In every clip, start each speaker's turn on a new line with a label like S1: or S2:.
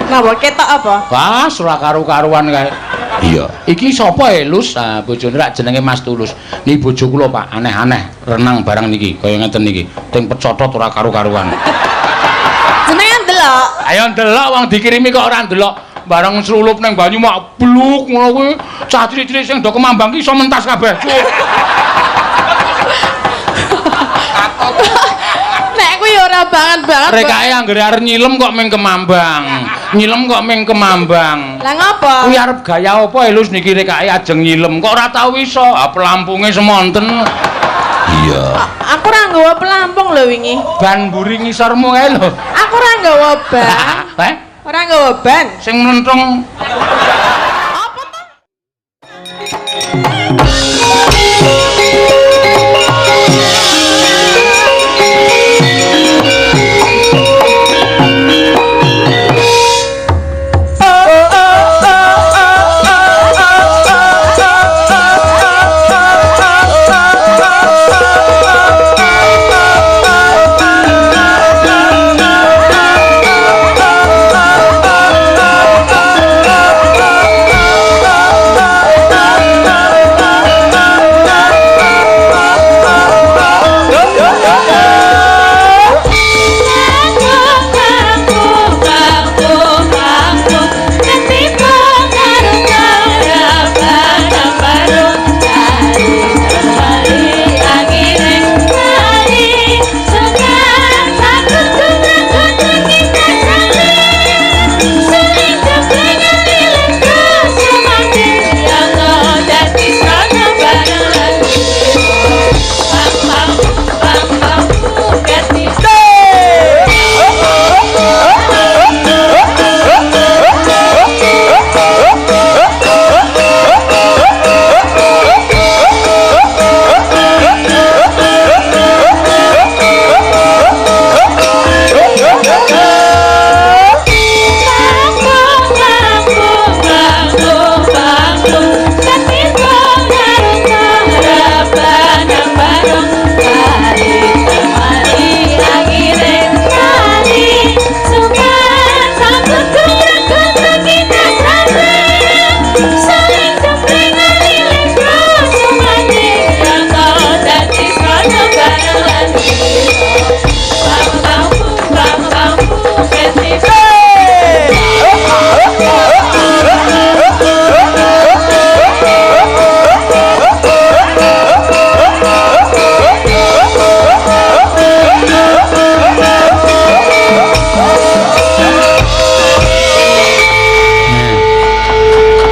S1: Napa ketok apa?
S2: Wah, ora karu-karuan kae. Iya, iki sapa Elus? Ah, bojone rak jenenge Mas Tulus. Niki bojo kula, Pak. Aneh-aneh renang barang niki, kaya ngeten niki. Ting pecotot ora karu-karuan.
S1: Jenengan delok.
S2: Ayo ndelok wong dikirimi kok ora ndelok. Barang srulup ning banyu mak bluk ngono kuwi. Cah cilik-cilik sing do kemambang ki iso mentas kabeh.
S1: Nek kuwi ora banget.
S2: Rekake anggere arep nyilem kok ming kemambang. Nyilem kok ming kemambang.
S1: Lah ngapa?
S2: Kuwi arep gaya apa Elus niki rekake ajeng nyilem kok ora tau iso. Ah pelampunge semonten. Iya.
S1: Aku ora nggawa pelampung lho wingi.
S2: Ban mburi ngisormu kae lho.
S1: Aku ora nggawa ban.
S2: Heh?
S1: Ora nggawa ban.
S2: Sing menentung
S1: Apa to?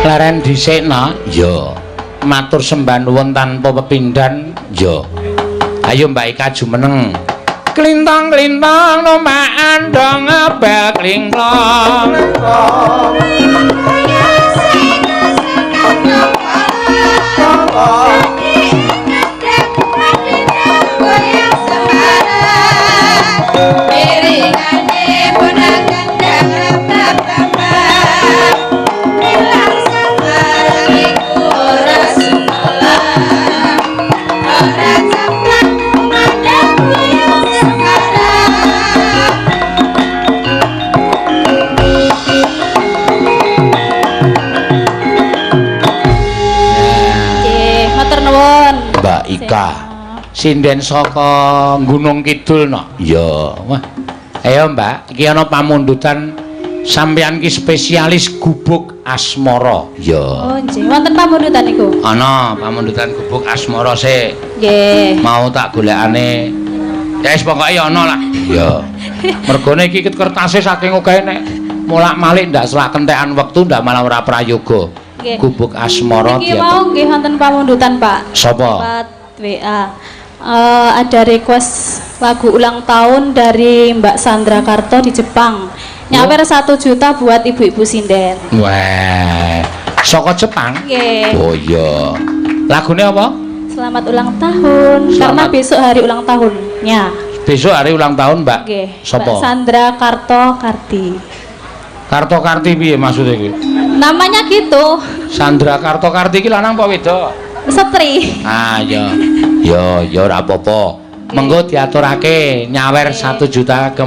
S2: leren dhisikna ya matur sembah nuwun tanpa pepindhan ya ayo Mbak Ika jumeneng klintang-klintang nomak andong abel klingklong Ika sinden saka Gunung Kidul no iya wah ayo Mbak iki ana pamundutan sampeyan ki spesialis gubuk asmara ya
S1: oh nggih wonten pamundutan niku
S2: ana pamundutan gubuk asmara sik
S1: nggih
S2: mau tak golekane ya wis pokoke ana lah ya mergone iki kertase saking akeh nek molak-malik ndak selak kentekan wektu ndak malah ora prayoga gubuk asmara
S1: iki mau nggih wonten pamundutan Pak
S2: sapa
S1: WA ada request lagu ulang tahun dari Mbak Sandra Karto di Jepang nyawer 1 juta buat ibu-ibu sinden
S2: wah saka Jepang oh iya lagune apa?
S1: Selamat ulang tahun karena besok hari ulang tahunnya
S2: besok hari ulang tahun Mbak
S1: Mbak Sandra Karto Karti
S2: Karto Karti piye maksudnya iki?
S1: Namanya gitu
S2: Sandra Karto Karti iki lanang apa wedok?
S1: Setri.
S2: Ah ya. Ya ora apa-apa. Mengko diaturake nyawer 1 juta ke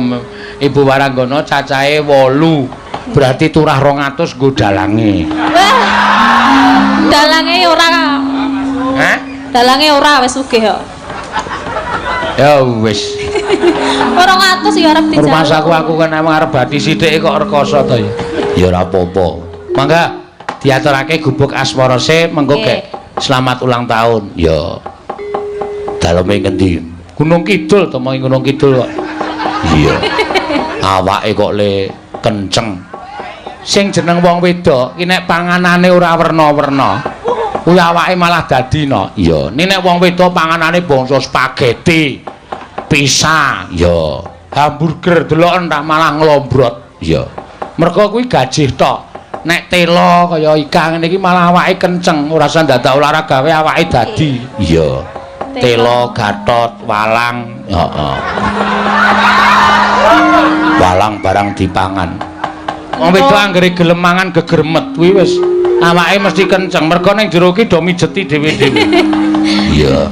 S2: Ibu Waranggono cacahe 8. Berarti turah 200 nggo dalange.
S1: Wah. Dalange ora.
S2: Hah?
S1: Dalange ora wis sugih kok.
S2: Ya wis.
S1: 200 ya arep dijaluk.
S2: Rumah aku kan emang arep bati sithik kok rekoso to ya. Ya ora apa-apa. Mangga diaturake gubuk asmara se mengko gek selamat ulang tahun. Ya. Daleme ngendi? Gunung Kidul to mau Gunung Kidul kok. Iya. Awake kok le kenceng. Sing jeneng wong wedok ki nek panganane ora werna-werna, kuwi awake malah dadi no. Iya, nek wong wedok panganane bangsa spaghetti, pizza, ya, hamburger deloken tak malah nglombrot. Iya. Mergo kuwi gajih tok. Nek telo kaya ikan ngene iki malah awake kenceng, ora usah dadak olahraga wae awake dadi. Iya. Telo, gatot, walang, heeh. Walang barang dipangan. Wong wedok anggere gelem mangan gegermet kuwi wis awake mesti kenceng mergo ning jero ki do mijeti dhewe-dhewe. Iya.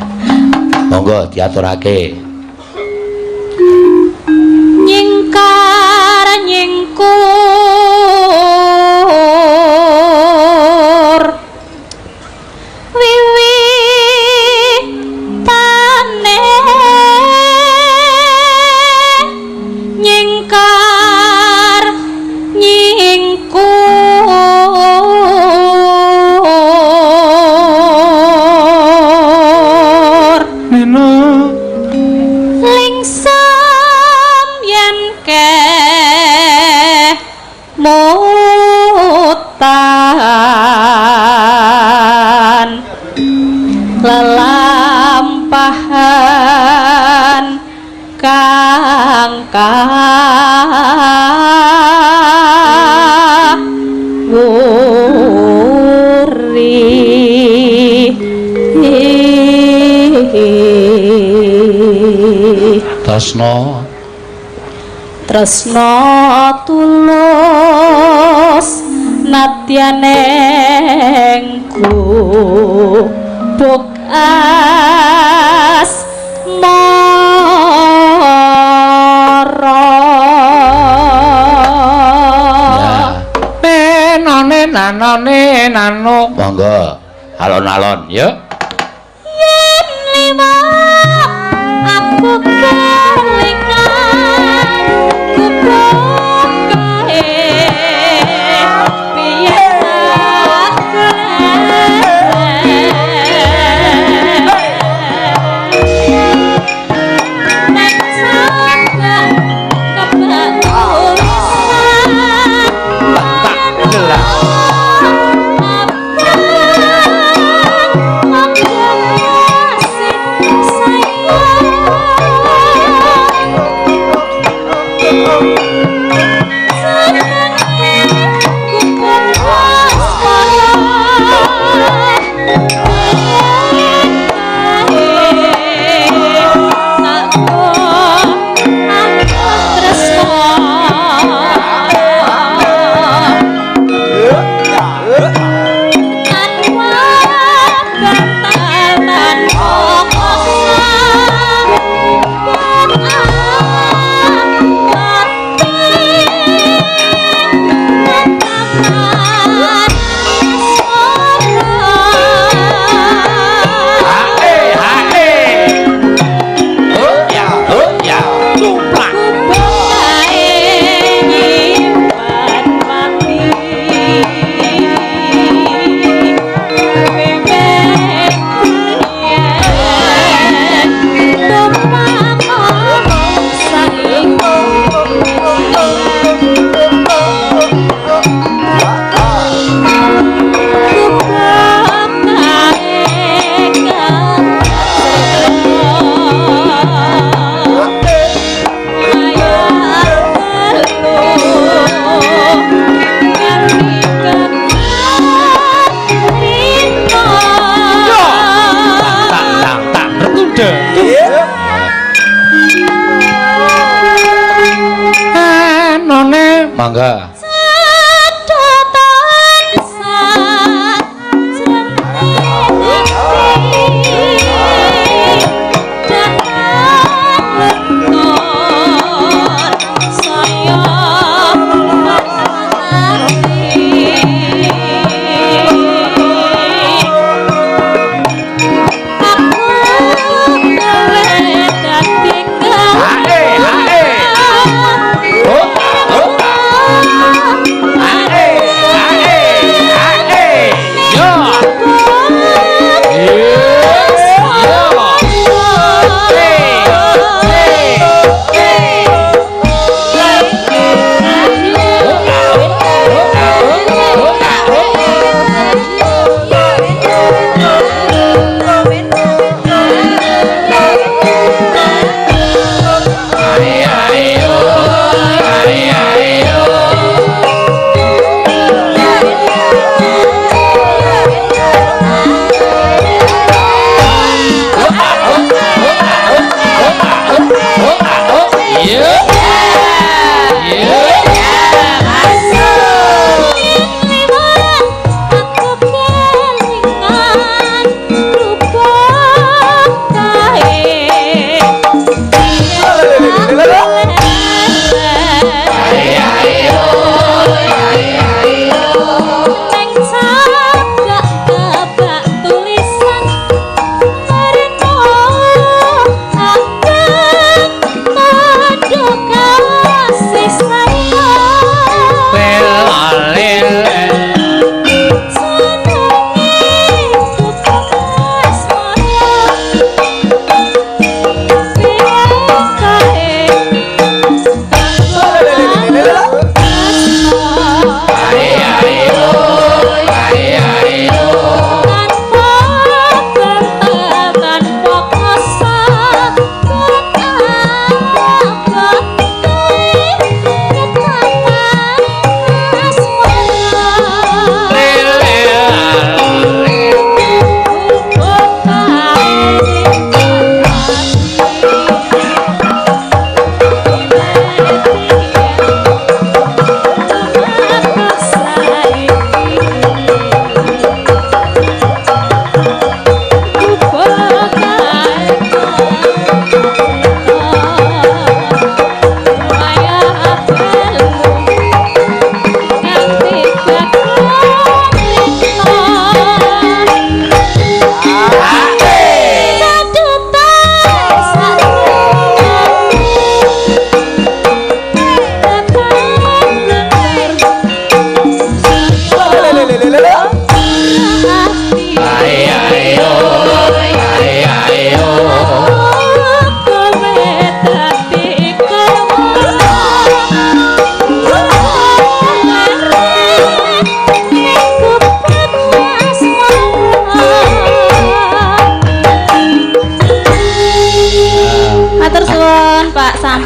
S2: Monggo diaturake.
S1: Nyingkar nyingkur wiwi tane nyingkar nyingkur
S2: Neno
S1: lingsam yen ke mutan lelampahan kang wuri tresno tulus nadyanengku buk asmara
S2: ya nanone nano monggo alon-alon ya
S1: yen liwat aku kelingan kubuk kae piye nek sampeyan kebak tulisan
S2: tak jelas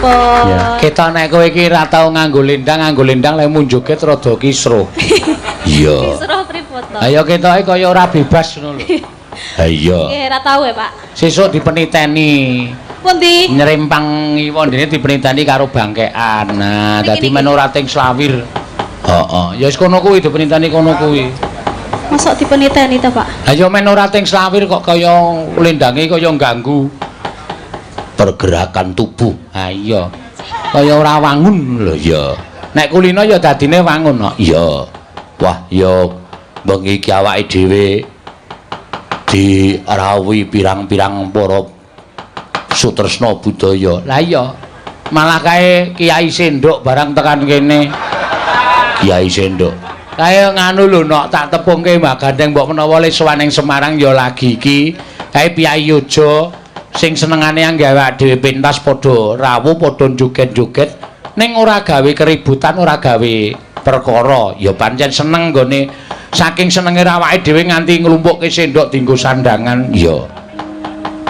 S1: pripun?
S2: Ya, kita nek kowe iki ra tau nganggo lendang lek munjuke rada kisruh. Iya.
S1: Kisruh pripun to?
S2: Ayo ketoke kaya ora bebas ngono lho. Ha iya.
S1: Nggih, ra tau ya, Pak.
S2: Sesuk dipeniteni.
S1: Pundi?
S2: Nyerimpang iwondene dipeniteni karo bangkean. Nah, dadi men ora ting slawir. Heeh, ya wis kono kuwi dipeniteni kono kuwi.
S1: Mosok dipeniteni to, Pak?
S2: Ha ya men ora ting slawir kok kaya lendange kaya ganggu pergerakan tubuh. Ha iya. Kaya ora wangun lho ya. Nek kulino ya dadine wangun kok. Iya. Wah, ya bengi iki awake dhewe dirawuhi pirang-pirang para sutresna budaya. Lah iya. Malah kae Kiai Sendok barang tekan kene. Kiai Sendok. Kae nganu lho nok tak tepungke Mbak Gandeng mbok menawa le sowan ning Semarang ya lagi iki. Kae Piyai Yojo sing senengane nggawe dhewe pentas padha rawuh padha joget-joget ning ora gawe keributan ora gawe perkara ya pancen seneng nggone saking senenge awake dhewe nganti nglumpukke sendok dienggo sandangan ya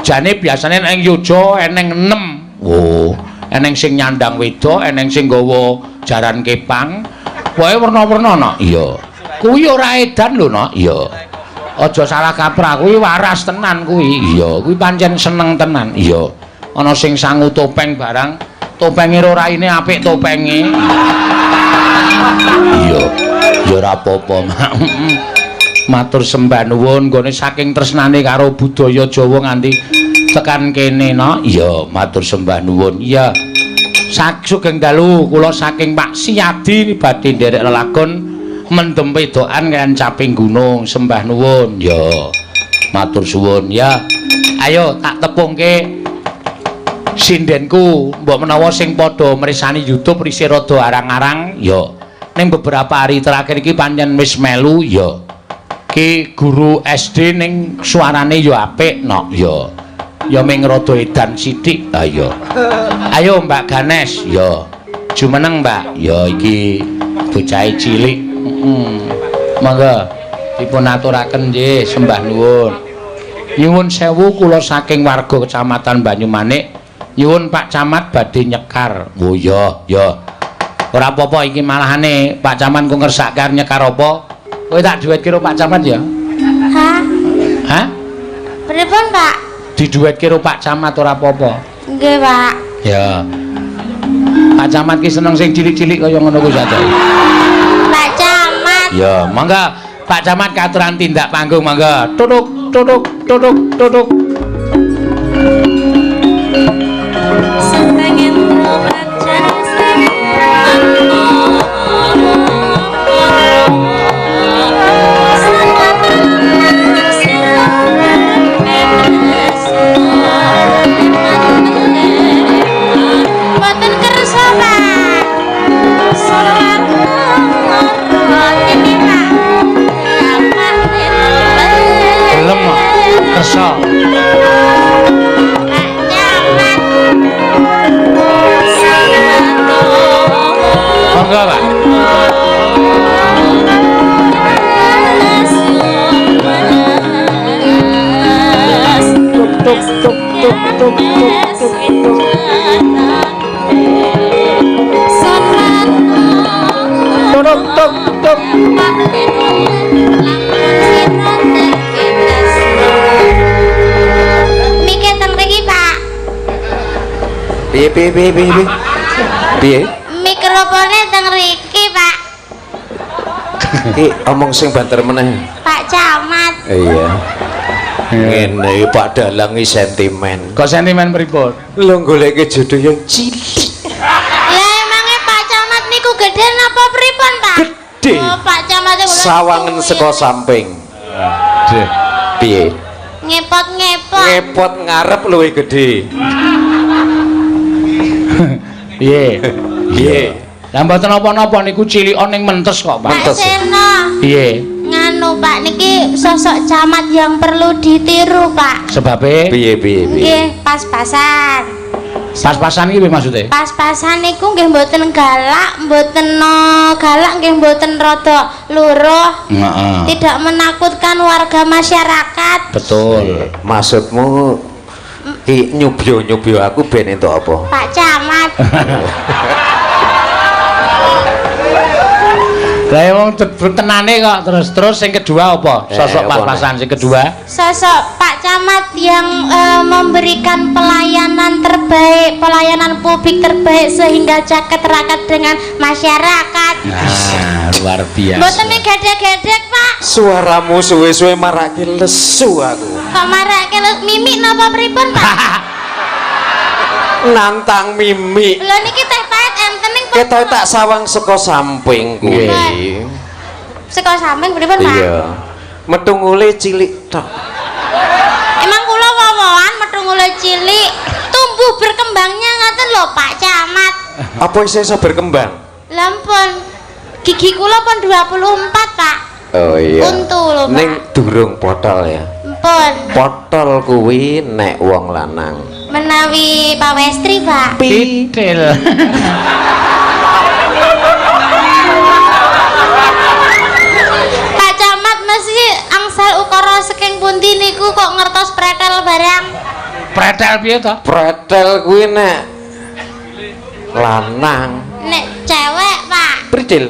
S2: jane biasane ning Yojo eneng 6 oh eneng sing nyandang wedok eneng sing nggawa jaran kepang wae werna-werna no iya kuwi ora edan lho no iya aja salah kaprah kuwi waras tenan kuwi iya kuwi pancen seneng tenan iya ana sing sangu topeng barang topenge ora raine apik topenge iya ya ora apa-apa matur sembah nuwun nggone saking tresnane karo budaya Jawa nganti tekan kene no iya matur sembah nuwun iya sugeng dalu kula saking Pak Siyadi badhe nderek lelagon mendem wedokan kan caping gunung sembah nuwun ya matur suwun ya ayo tak tepungke sindenku mbok menawa sing padha mresani YouTube risi rada arang-arang ya ning beberapa hari terakhir iki pancen wis melu ya ki guru SD ning suarane ya apik no ya ming rada edan sithik ayo ayo Mbak Ganes ya jumeneng Mbak ya iki bocah cilik monggo dipun aturaken nggih sembah nuwun nyuwun sewu kula saking warga Kecamatan Banyumanik nyuwun Pak Camat badhe nyekar oh ya ora apa-apa iki malahane Pak Camat ku ngersakar nyekar apa kowe tak duwetke karo Pak Camat ya hah
S3: pripun Pak
S2: diduwetke karo Pak Camat ora apa-apa
S3: nggih Pak
S2: ya Pak Camat ki seneng sing cilik-cilik kaya ngono kuwi saja
S3: Pak Camat
S2: ya mangga Pak Camat katuran tindak panggung mangga tutuk tutuk tutuk tutuk kersa monggo Pak tuk tuk tuk tuk tuk tuk tuk tuk tuk
S4: piye
S3: mikrofone teng riki Pak
S4: iki omong sing banter meneh
S3: Pak Camat
S4: iya ngene Pak Dalang iki sentimen
S2: kok sentimen pripun
S4: lho goleke jodoh yang cilik
S3: lah emangnya Pak Camat niku gede napa pripun Pak
S4: gede
S3: oh Pak Camat
S4: sawangen saka samping
S2: Deh.
S4: piye
S3: ngepot-ngepot
S4: ngepot ngarep luwih gede
S2: piye
S4: piye
S2: lah mboten napa-napa niku cilikon ning mentes kok Pak
S3: Pak Seno
S2: piye
S3: nganu Pak niki sosok camat yang perlu ditiru Pak
S2: sebabe
S4: piye
S3: nggih pas-pasan
S2: pas-pasan iki piye maksude
S3: pas-pasan niku nggih mboten galak nggih mboten rada luruh
S2: heeh
S3: tidak menakutkan warga masyarakat
S2: betul
S4: maksudmu Ki nyubyo aku ben entuk apa?
S3: Pak Camat.
S2: Lah wong tenane kok terus sing kedua apa? Sosok pas-pasan sing kedua.
S3: Sosok Pak Camat yang memberikan pelayanan terbaik, pelayanan publik terbaik sehingga jaket rakyat dengan masyarakat.
S2: Nah, luar biasa.
S3: Mboten gedek-gedek, Pak.
S4: Suaramu suwe-suwe marake lesu aku.
S3: Kok marake mimik napa pripun, Pak?
S4: Nantang mimik.
S3: Lho niki teh pahit entening pun.
S4: Ketoke tak sawang saka samping kuwi.
S3: Saka samping pripun, Pak?
S4: Iya. Metu ngule cilik tok.
S3: Emang kula wowoan metu ngule cilik, tumbuh berkembangnya ngaten lho Pak Camat.
S4: Apa iso berkembang?
S3: Lampun. Gigi kula pun 24, Pak.
S4: Oh iya.
S3: Untu lho, Pak.
S4: Ning durung potol ya.
S3: Mpun.
S4: Potol kuwi nek wong lanang.
S3: Menawi pawestri, Pak.
S2: Pitil.
S3: Pak Camat mesti angsal ukara saking pundi niku kok ngertos pretel barang.
S2: Pretel piye to?
S4: Pretel kuwi nek lanang.
S3: Nek cewek, Pak.
S4: Pritil.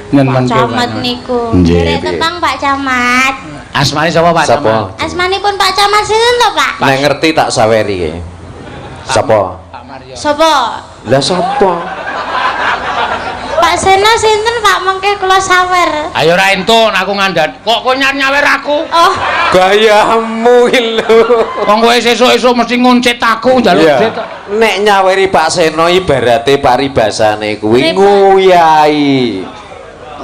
S3: Pak Camat niku.
S2: Nggih.
S3: Derek tembang Pak Camat.
S2: Asmane sapa Pak?
S4: Sapa?
S3: Asmanipun Pak Camat sinten to, Pak?
S4: Nek ngerti tak saweri ki. Sapa?
S2: Pak Mario.
S3: Sapa?
S4: Lah sapa?
S3: Pak Sena sinten Pak mengke kula sawer.
S2: Ayo ra entun aku ngandhat. Kok nyawer aku?
S3: Oh,
S4: Gayamu iki lho.
S2: Wong kowe sesuk-esuk mesti ngoncet aku njaluk
S4: Iya.
S2: duit.
S4: Nek nyaweri Pak Seno ibarate paribasane kuwi
S3: Pripun?
S4: nguyai.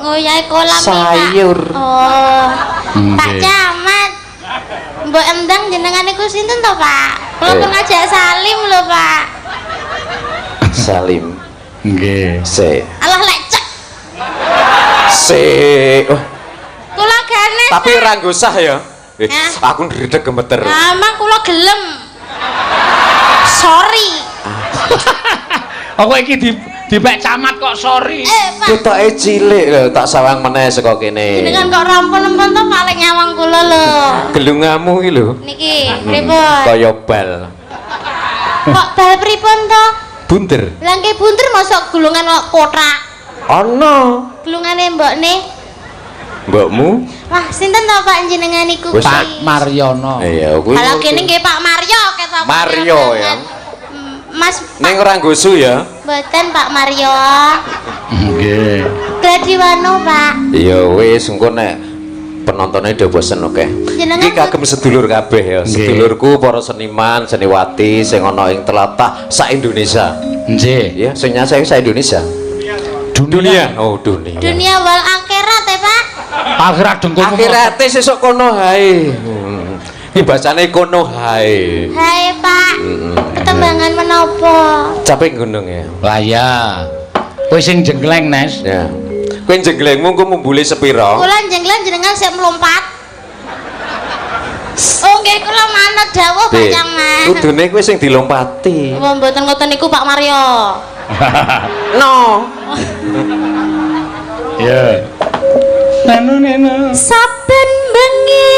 S3: ngoyai kolam
S4: sayur.
S3: Pak. Oh. Pak
S2: Nggih.
S3: Camat. Mbok Endang jenengan niku sinten to, Pak? Kula pun ngajak salim lho, Pak.
S4: Salim.
S2: Nggih.
S3: Alah lek cek.
S4: Oh.
S3: Kula gane.
S4: Tapi ora ngusah ya.
S3: Hah?
S4: Aku ndredeg gemeter.
S3: Amang kula gelem. Sorry.
S2: Aku iki dipek camat kok sorry.
S3: Pak.
S4: Ketoke cilik lho, tak sawang meneh saka kene.
S3: Jenengan kok rampun-rampun to paling nyawang kula lho.
S4: Gelungamu iki lho.
S3: Niki, pripun?
S4: Kaya bal.
S3: Kok bal pripun to?
S4: Bunder.
S3: Lah nggih bunter masuk gulungan kok kotak.
S4: Ana.
S3: Gulungane mbokne.
S4: Mbokmu?
S3: Wah, sinten to Pak jenengan niku?
S4: Wis,
S2: Pak Mariono.
S4: Iya, kuwi.
S3: Kalau kene nggih Pak Mario ketok.
S4: Mario ya.
S3: Mas
S4: Ning ora nggusu ya.
S3: mboten Pak Mario.
S2: Nggih.
S3: Gradiwano, Pak.
S4: Ya wis engko nek penontonnya udah bosen oke.
S3: Jenengan
S4: Iki kagem sedulur kabeh ya.
S2: Nggih.
S4: Sedulurku para seniman, seniwati sing ana ing tlatah sak Indonesia.
S2: Nggih.
S4: Ya, sing nyasai sak Indonesia.
S2: Dunia.
S4: Oh, dunia.
S3: Dunia wal akhirat ya, Pak.
S2: Akhirat dengkulmu.
S4: Akhirate sesuk kono hae. Iki bacane kono hae.
S3: Hai, Pak. Ketembangan menapa?
S4: Capek gunung ya.
S2: Lah ya. Kowe sing jenggleng, Nes.
S4: Ya. Kowe jengglengmu ku mumbule sepira?
S3: Kula jenglan jenengan sik melompat. Oh, nggih kula manut dawuh Pak Camat.
S4: Kudune kowe sing dilompati.
S3: Wah, mboten ngoten niku Pak Mario.
S4: No.
S2: Ya. Nenu.
S3: Saben bengi.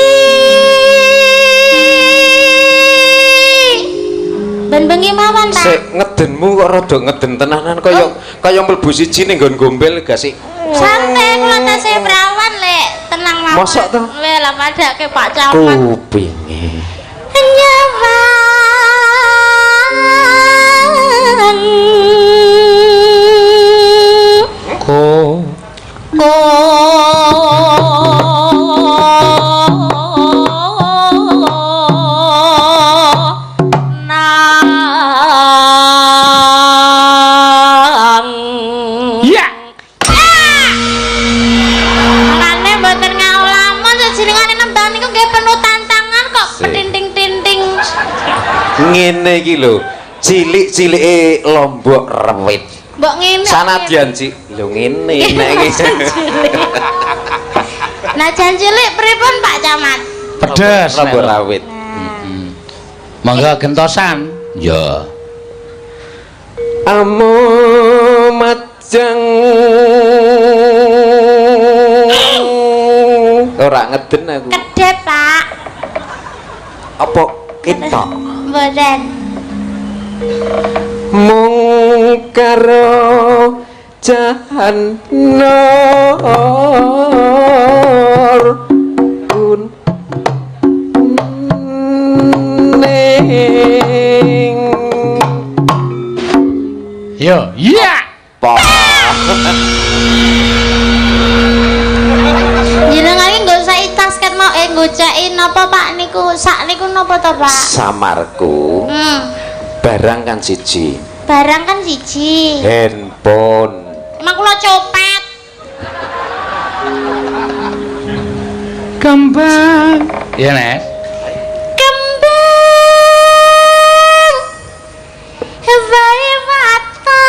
S3: Ben bengi mawon, Pak.
S4: Sik ngedenmu kok rada ngeden tenanan kaya mlebu siji ning nggon gombel gak sih?
S3: Santai kula tasih prawan, Lek. Tenang mawon.
S4: Mosok to?
S3: Weh, lah padake Pak Camat.
S4: Kupinge.
S3: Nyawang. Nang.
S2: Ya.
S3: Makane mboten ngaulamun sejenengane nembang niku nggih penuh tantangan kok
S4: Sik.
S3: tinting-tinting.
S4: Ngene iki lho, cilik-cilike lombok rewit.
S3: Mbok ngene.
S4: Sanadyan Ci, lho ngene nek iki.
S3: Nah jan cilik pripun Pak Camat?
S2: Pedes.
S4: Lombok
S2: Nek.
S4: rawit.
S2: Mangga gentosan. Ya.
S4: Amo majang ora ngeden aku.
S3: Kedep Pak.
S4: apa ketok?
S3: Mboten.
S4: Mung karo jahanor kuning.
S2: Yo, iya.
S3: Jenengan iki nggo usah tasket mau nggocekin napa Pak niku sak niku napa to Pak?
S4: Samarku. Barang kan siji.
S3: Barang kan siji.
S4: Handphone.
S3: Emang kula copet.
S2: Kembang. Iya, Nes.
S3: Kembang. Bae mata.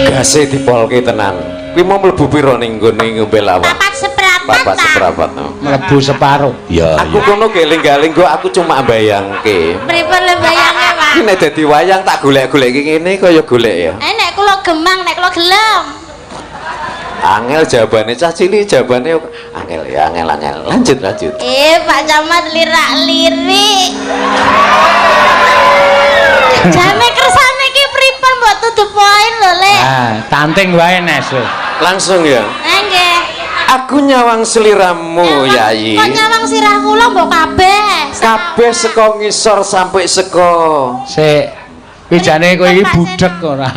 S4: Gase dipolke tenan. Kuwi mau mlebu pira ning nggone ngombe lawak?
S3: Papat seprapat.
S4: Papat seprapat.
S2: Mlebu separuh. Ya,
S4: Aku kono geling-galing kok aku cuma mbayangke.
S3: Pripun le bayange, Pak?
S4: Iki nek dadi wayang tak golek-golek ngene kaya golek ya.
S3: Nek kula gemang, nek kula gelem.
S4: Angel jawabane cah cilik jawabane angel ya angel. Lanjut.
S3: Pak Camat lirak-lirik. Jane kersane iki pripun mbok tutup poin lho, Le.
S2: Ah, tanting wae, Nes.
S4: Langsung ya.
S3: Nggih.
S4: Aku nyawang seliramu, Yayi.
S3: Kok nyawang sirah kula mbok kabeh.
S4: Kabeh saka ngisor sampai saka.
S2: Sik. Kuwi jane kowe iki budhek ora.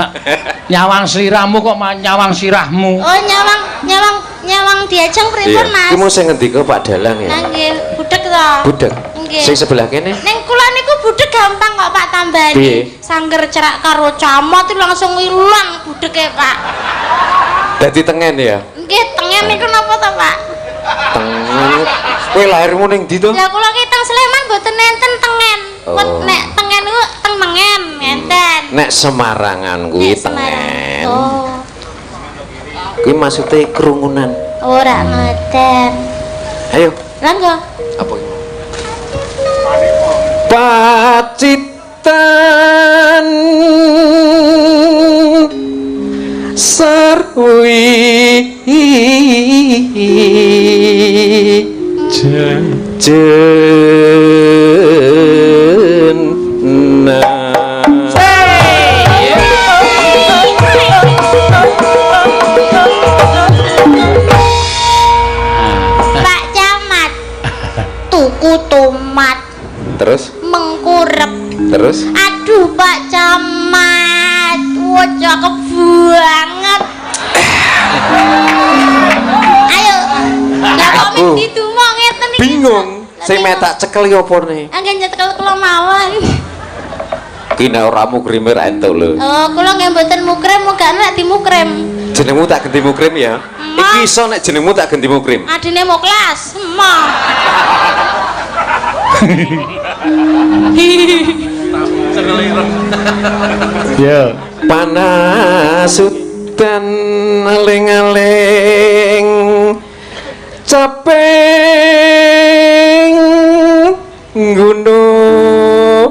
S2: Nyawang sliramu kok nyawang sirahmu.
S3: Oh, nyawang diajeng pripun, Mas?
S4: Iki mau sing ngendika Pak Dalang ya.
S3: Nggih, budhek to.
S4: Budhek.
S3: Nggih.
S4: Sing sebelah kene.
S3: Ning kula niku budhek gampang kok Pak tambani.
S4: Piye?
S3: Sangger cerak karo camat itu langsung ilang budheke, Pak.
S4: Dadi tengen ya.
S3: Nggih, tengen niku napa to, Pak?
S4: Tengen. Kowe lahirmu ning ndi to?
S3: Lah kula ki teng Sleman mboten enten tengen.
S4: Oh.
S3: Nek tengen niku teng Mengen, enten.
S4: Nek Semarangan kuwi
S3: Nek Semarang.
S4: tengen.
S3: Oh.
S4: Kuwi maksude kerumunan.
S3: Ora ngoten.
S4: Ayo.
S3: Langgo.
S4: Apa iki? Pacitan sarwi
S3: Pak Camat. Tuku tomat.
S4: Terus?
S3: Mengkurep.
S4: Terus?
S3: Aduh Pak Camat. Wah, cakep banget. Ayo. Lah kok
S4: Aku
S3: mesti dumok ngeten iki.
S4: bingung.
S3: Lah,
S4: Sing
S3: bingung.
S4: metak cekel iki opo ne?
S3: Anggen nyetel kula mawon.
S4: Ki nek ora mukrimir entuk lho.
S3: Oh, kula nggih mboten mukrem, muga nek dimukrem.
S4: Jenengmu tak ganti mukrim ya. Iki iso nek jenengmu tak ganti mukrim.
S3: Adine mau kelas. Emah.
S2: Yo.
S4: Panas udan aling-aling caping gunung.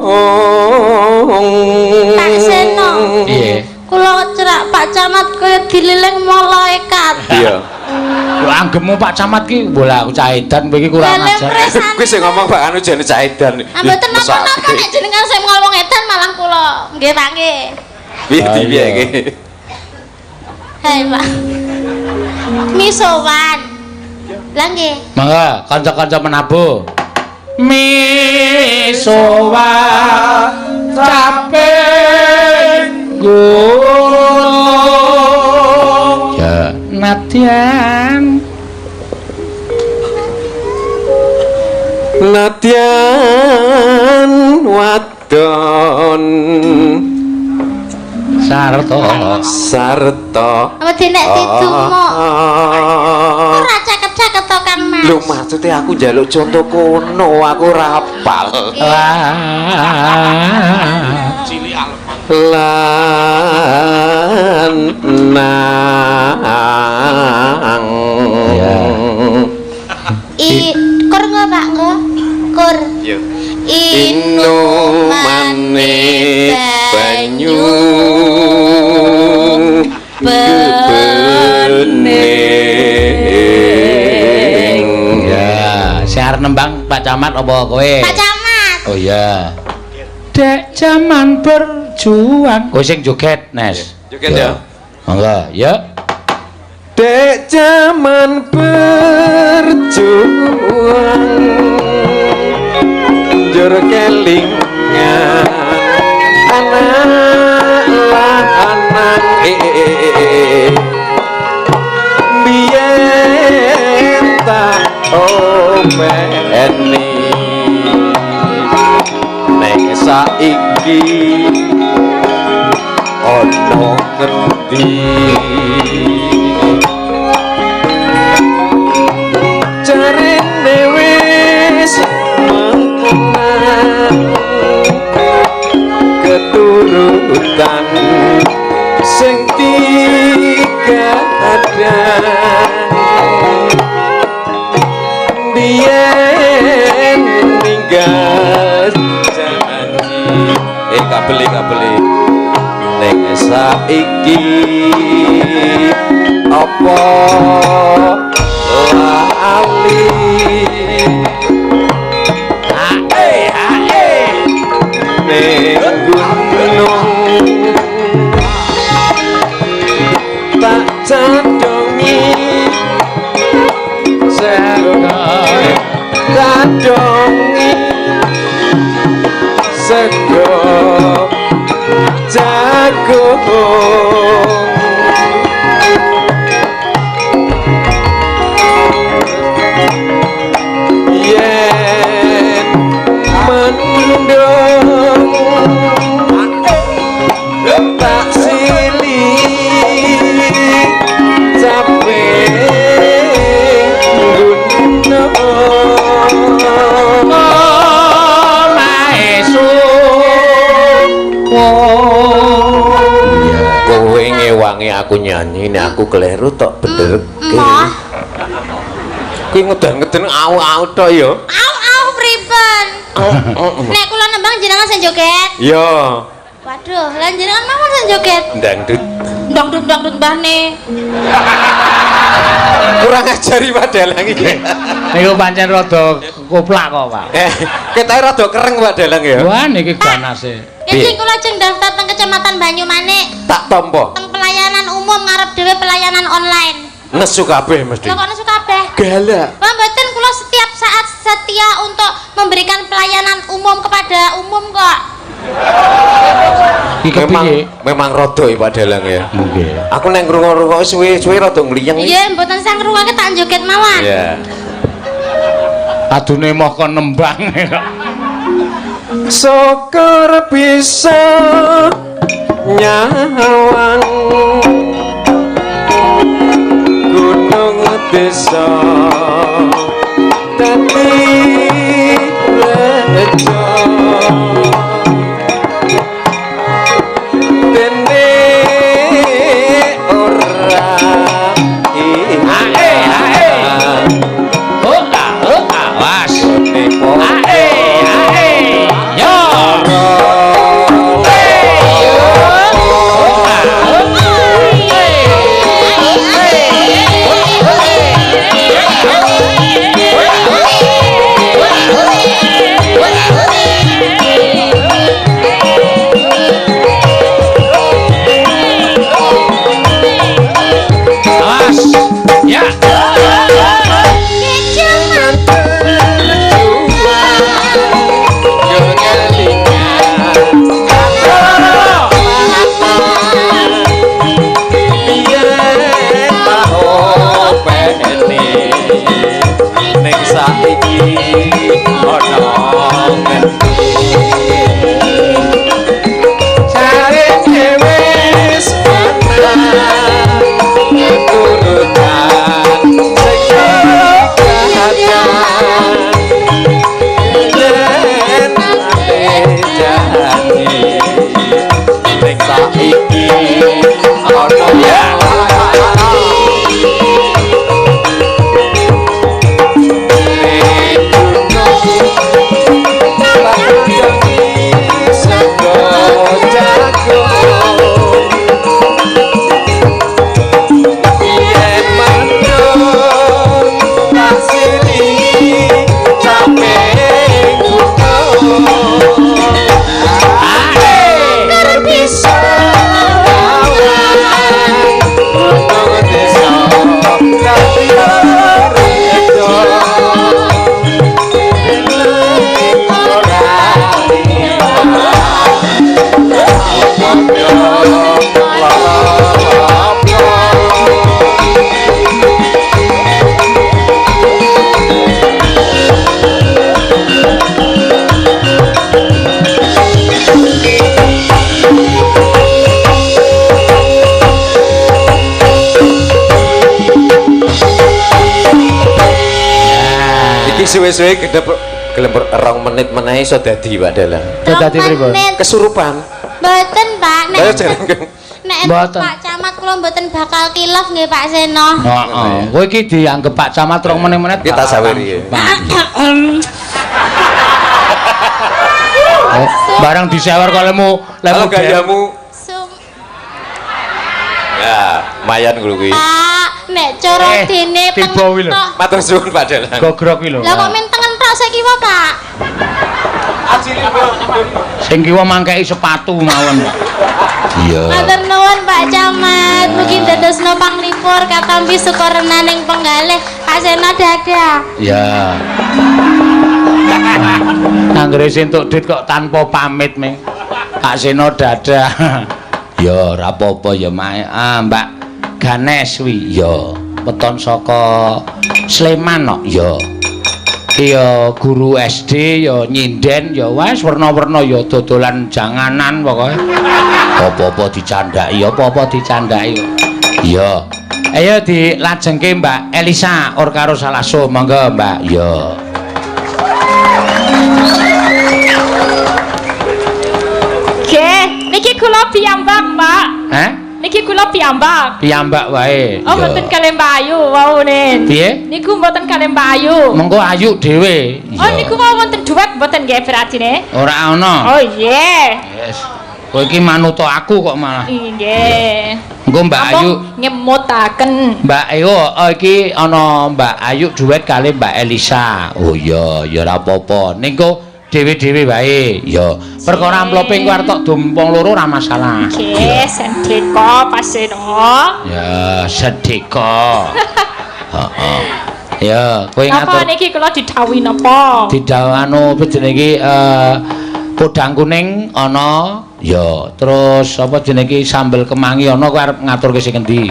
S3: Tak seno.
S2: Iya.
S3: Kula cerak Pak Camat kaya dililing malaikat.
S4: Iya.
S2: Lho anggemu Pak Camat ki bola aku cah edan kowe iki kurang
S3: Lele
S2: ajar.
S3: presan.
S4: Kuwi sing ngomong Pak Anu jane caedan.
S3: Mboten napa-napa nek jenengan sing ngomong edan malah kula. Nggih, Pak nggih.
S4: Piye
S2: Ah,
S4: piye
S2: iya.
S4: iki?
S3: Hai, Pak. Misowan. Lah nggih.
S2: Mangga kanca-kanca menabuh. Misowa caping gunung. Ya, nadyan
S4: wadon
S2: sarta
S4: sarta
S3: Wedi nek didumuk. Ora cakep-cakep to Kang Mas.
S4: Lho maksudnya aku njaluk contoh kono, aku rapal. Lanang.
S2: Ya.
S3: Kur nggak Pak nggak? Kur.
S4: Yo.
S3: Inumane
S4: banyu
S3: bening.
S2: Ya, saya arep nembang Pak Camat apa kowe?
S3: Pak Camat.
S2: Oh iya. Dek zaman berjuang. Oh sing joget, Nes.
S4: Joget ya.
S2: Monggo, ya.
S4: Dek zaman berjuang jur kelingan anak lanang biyen tak openi nek saiki ono ngendi jarene wis mengkenal keturutan sing digadang biyen ninggal janji kabeli ning saiki apa lali ning gunung tak candongi sego jagung yen mendung tak silih capek kowe ngewangi aku nyanyi ini aku keliru tok bener kowe ngeden-ngeden au-au tok ya
S3: Au priben. Nek kula nembang jenengan sing joget.
S4: ya
S3: Waduh, lan jenengan mau sing joget.
S4: dangdut
S3: Dangdut mbahne.
S4: kurang ajari Dalang iki
S2: Niku pancen rada koplak kok, Pak.
S4: ketoke rada kereng Dalang ya
S2: Wah niki ganase.
S3: Iki kula jeng daftar teng Kecamatan Banyumanik.
S4: tak tampa
S3: Teng pelayanan umum ngarep dhewe pelayanan online.
S4: nesu kabeh mesti
S3: Lho kok nesu kabeh?
S4: galak
S3: Lah mboten kula setiap saat setia untuk memberikan pelayanan umum kepada umum kok.
S2: Iki kepiye?
S4: memang rada Pak Dalang ya
S2: Nggih.
S4: aku neng ngrungok suwe-suwe rada ngliyeng
S3: Iya, mboten sang ngrungokne tak joget mawon.
S4: ya
S2: Adune moh kon nembang.
S4: syukur bisa nyawang gunung desa dadi rejo dene ora
S2: Was.
S4: nepo
S2: Yo.
S4: Iki suwe-suwe gedep gelem 2 menit meneh iso dadi Pak Dalang.
S2: Iso dadi pripun?
S4: Kesurupan.
S3: Mboten, Pak.
S4: Ayo jarang.
S3: Nek
S2: Mboten.
S3: Pak Camat kula mboten bakal kilaf nggih Pak Seno.
S2: Heeh. Kowe iki dianggep Pak Camat 2 menit-menit.
S4: Kita saweri.
S2: Barang disewer kok lemu
S4: gayamu.
S3: Sum-
S4: Ya, mayan kuwi kuwi.
S3: Pak, nek cara dene
S2: tiba wi lho.
S4: Matur suwun Pak Dalang.
S2: Gogrok iki lho.
S3: Lah kok men tengen tok saiki wae, Pak?
S2: Sing kiwa mangkeki sepatu mawon. Iya.
S3: Matur nuwun Pak Camat. Mugi dadosna panglipur katampi sukorenaning penggalih Pak Seno dadah.
S2: Ya. Anggere entuk dit kok tanpa pamit ming. Pak Seno dadah. Ya ora apa-apa ya Mak. Mbak Ganes wi ya. Weton saka Sleman kok ya. Ya guru SD ya nyinden ya wis werna-werna ya dodolan janganan pokoke. Apa-apa dicandhaki, apa-apa dicandhaki. Ya. Ayo dilajengke Mbak Elisa or karo Salaso monggo Mbak. Ya.
S1: Nggih, niki kula piyambak, Mbak.
S2: Hah?
S1: Niki kula piyambak.
S2: Piyambak wae.
S1: Oh, mboten kalih Mbak Ayu waune.
S2: Piye?
S1: Niku mboten kalih Mbak Ayu.
S2: Mengko ayu dhewe.
S1: Oh, niku mau wonten duet mboten nggih beratine?
S2: Ora ana.
S1: Oh, iya.
S2: Yes. Kowe iki manut aku kok malah.
S1: Nggih.
S2: Engko Mbak Ayu,
S1: nyemutaken.
S2: Mbak Ayu iki ana Mbak Ayu duet kali Mbak Elisa. Oh iya, ya ora apa-apa. Ningko dhewe-dhewe wae. Ya, perkara amplope engko arep tok dumpung loro ora masalah.
S1: Nggih, sendika paseno.
S2: Ya, sedeka. Heeh. Ya, kowe
S1: Napa
S2: ngatur
S1: niki kula didhawuhi napa?
S2: didawano jenenge iki podang kuning ana ya terus apa jenenge iki sambel kemangi ana kowe arep ngaturke sing endi?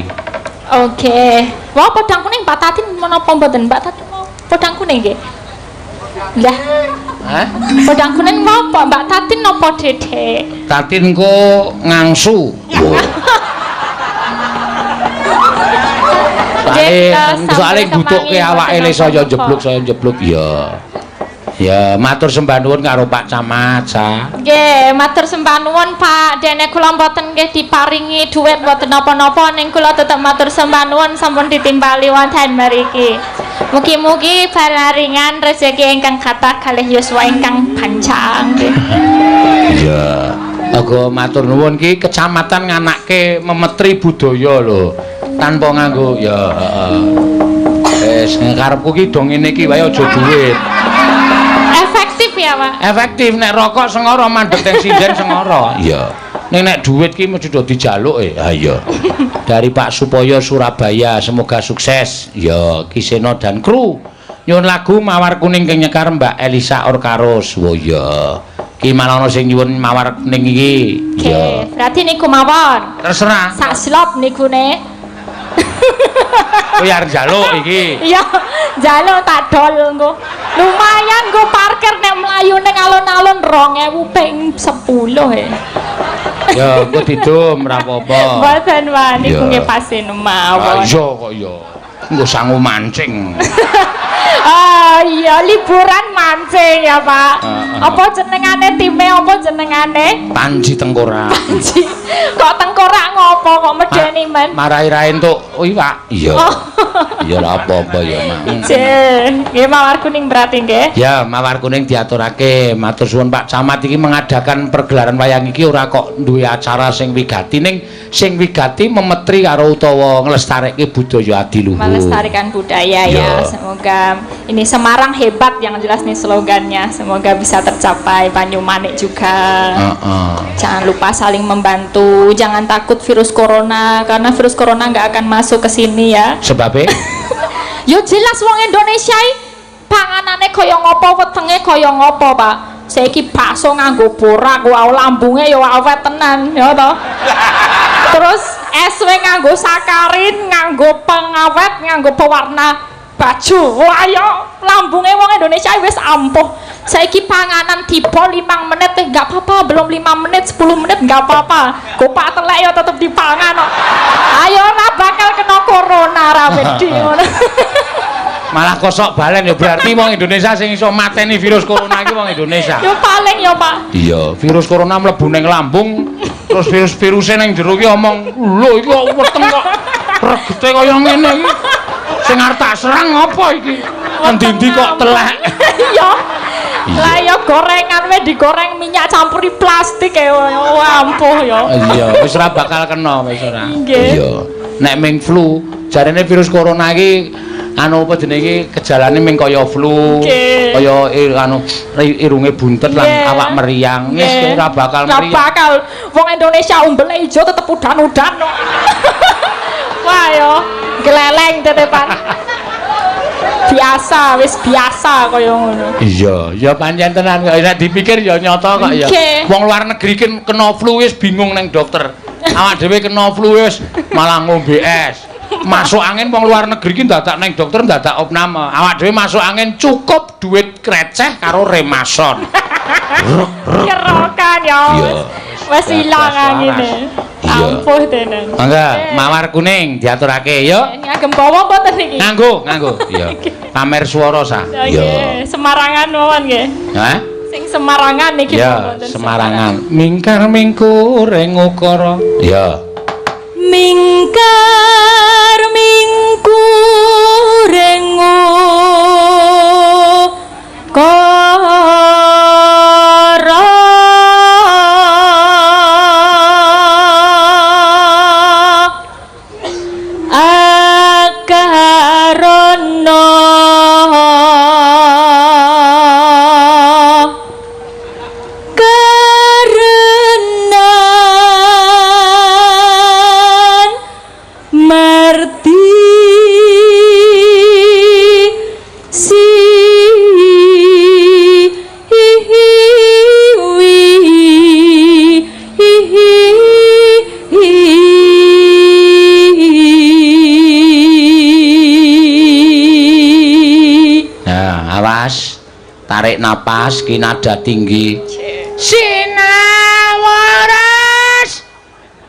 S1: Oke. Wah, podang kuning Mbak Tatin menapa mboten Mbak Tatin mau podang kuning nggih? Lah,
S2: Hah?
S1: podang kuning napa Mbak Tatin napa Dedek?
S2: Tatin ku ngangsu. Soale ngutuke awake le saya jebluk ya. Ya, matur sembah nuwun karo Pak Camat, Sa.
S1: Nggih, matur sembah nuwun Pak. Dene kula mboten nggih diparingi dhuwit mboten napa-napa ning kula tetep matur sembah nuwun sampun ditimbali wonten mriki. Mugi-mugi balaringan rezeki ingkang kathah kalih yuswa ingkang panjang nggih.
S2: Iya. Aga matur nuwun ki kecamatan nganakke memetri budaya lho. Tanpa nganggo ya heeh. Wis karepku ki do ngene iki wae aja dhuwit.
S1: Efektif ya, Pak.
S2: Efektif nek rokok sengara mandeg teng sinden sengara. Iya. Nek dhuwit ki mesti do dijaluke. Ha iya. Dari Pak Supoyo Surabaya, semoga sukses. Ya, Kiseno dan kru. Nyuwun lagu Mawar Kuning kang nyekar Mbak Elisa Orkaros. Oh iya. Ki malah ana sing nyuwun Mawar Kuning iki.
S1: Iya. Berarti niku mawon.
S2: Terserah.
S1: Sak slop nikune.
S2: Kowe arep njaluk iki.
S1: Iya, njaluk tak dol engko. Lumayan nggo parkir nek mlayu ning alun-alun 2000 ping 10
S2: Ya, engko didum ora apa-apa.
S1: Mboten wae niku
S2: Ya.
S1: nggih pasen mawon.
S2: Iya kok ya. Engko sangu mancing.
S1: Ah iya liburan mancing ya Pak. Apa jenengane time apa jenengane?
S2: Panji Tengkorak.
S1: Panji. Kok tengkorak ngopo kok medeni men?
S2: Marahi ra entuk iwak. Iya. Ya ora apa-apa ya, Mak.
S1: Jen, nggih Mawar Kuning berarti nggih.
S2: Ya, Mawar Kuning diaturake. Matur suwun Pak Camat iki mengadakan pergelaran wayang iki ora kok duwe acara sing wigati ning sing wigati memetri karo utawa nglestareke budaya adiluhur.
S1: Melestarikan budaya ya. Semoga ini Semarang hebat yang jelas nih slogannya. Semoga bisa tercapai. Banyumanik juga. Jangan lupa saling membantu. Jangan takut virus corona karena virus corona nggak akan masuk ke sini ya.
S2: Sebabnya
S1: Yo jelas wong Indonesia panganane kaya ngopo, wetenge kaya ngopo, Pak. Saiki bakso nganggo borak, wae lambunge ya awet tenan, ya to. Terus SW nganggo sakarin, nganggo pengawet, nganggo pewarna baju. Wah yo lambunge wong Indonesia wis ampuh. Saiki panganan tiba 5 menit enggak apa-apa, belum 5 menit, 10 menit enggak apa-apa. Gopak telek ya tetep dipangan kok. Ayo ora bakal kena corona ra wedi ngono.
S2: Malah kosok balen ya berarti wong Indonesia sing iso mateni virus corona iki wong Indonesia.
S1: Yo paling ya, Pak.
S2: Iya, virus corona mlebu ning lambung, terus virus-viruse ning jero ki omong, "Lho iki kok weteng kok regete kaya ngene iki. Sing arep tak serang apa iki? Endi-endi kok telek."
S1: Iya. Lah ya gorengan wis digoreng minyak campuri plastik ya. Ampuh ya.
S2: Iya, wis ora bakal kena wis ora.
S1: Nggih.
S2: Iya. Nek ming flu, jarene virus corona iki anu apa jenenge iki gejalane ming kaya flu,
S1: Nggih.
S2: kaya irunge buntet lan
S1: Nggih.
S2: awak meriang. Wis
S1: Nggih.
S2: ora bakal
S1: Ora
S2: meriang.
S1: bakal. Wong Indonesia umbele ijo tetep udan-udan. Wah ya, geleleng tetepan. Biasa, wis biasa kaya ngono.
S2: Iya, ya pancen tenan kok. Nek dipikir ya nyata kok ya.
S1: Nggih.
S2: Wong luar negeri kena flu wis bingung neng dokter. Awak dhewe kena flu wis malah ngombe es. Masuk angin wong luar negeri ki dadak neng dokter dadak opname. Awak dhewe masuk angin cukup duit kreceh karo remason.
S1: Kerokan ya.
S2: Iya.
S1: Wis ilang angine.
S2: Iya.
S1: Ampuh tenan.
S2: Mangga, mawar kuning diaturake ya.
S1: Ngagem bawa mboten iki?
S2: Nganggo. Iya. Pamer swara sa.
S1: Nggih, Semarangan mawon nggih.
S2: Hah?
S1: Sing Semarangan niki
S2: Ya, Semarangan. Mingkar mingku reng ukara. Ya.
S1: Mingkar mingku rengo kara akarono karenan merti
S2: Nah, awas. Tarik napas ki nada tinggi. Sinawaras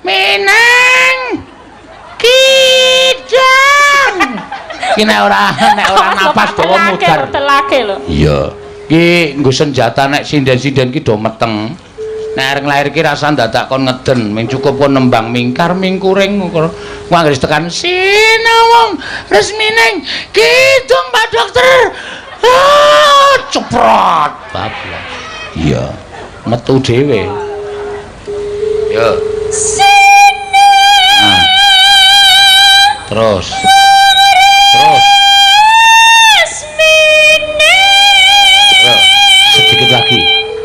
S2: mineng kidang. Ki nek ora napas dawa mudar.
S1: telake lho.
S2: Iya. Ki nggo senjata nek sinden-sinden ki do meteng. Nek areng lair ki rasane dadak kon ngeden, ming cukup kon nembang mingkar mingkuring ku anggere tekan sinawong resmining kidung Pak Dokter. Ah, ceprot bablas. Iya, metu dhewe. Yo. Nah. Terus. Yo,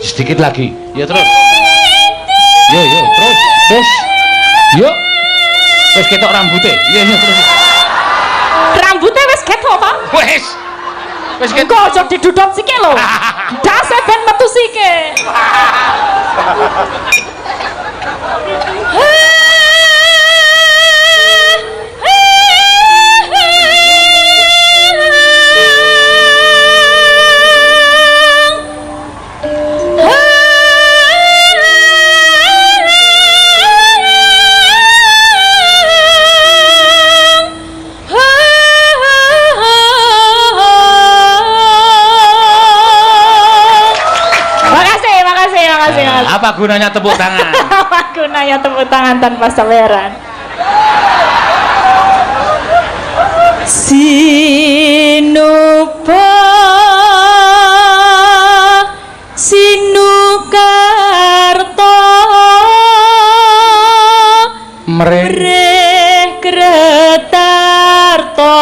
S2: sedikit lagi. Ya terus. Yo, terus. Yo. Wis ketok rambute. Iya, terus.
S1: Rambutnya wis ketok, Pak.
S2: Wis ketok.
S1: Engko aja didudot sike lho. Dase ben metu sike. Makasih.
S2: Apa gunanya tepuk tangan?
S1: Apa gunanya tepuk tangan tanpa saweran? Sinukarto mrih Kretarto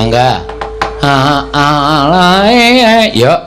S2: mangga. Alae yo.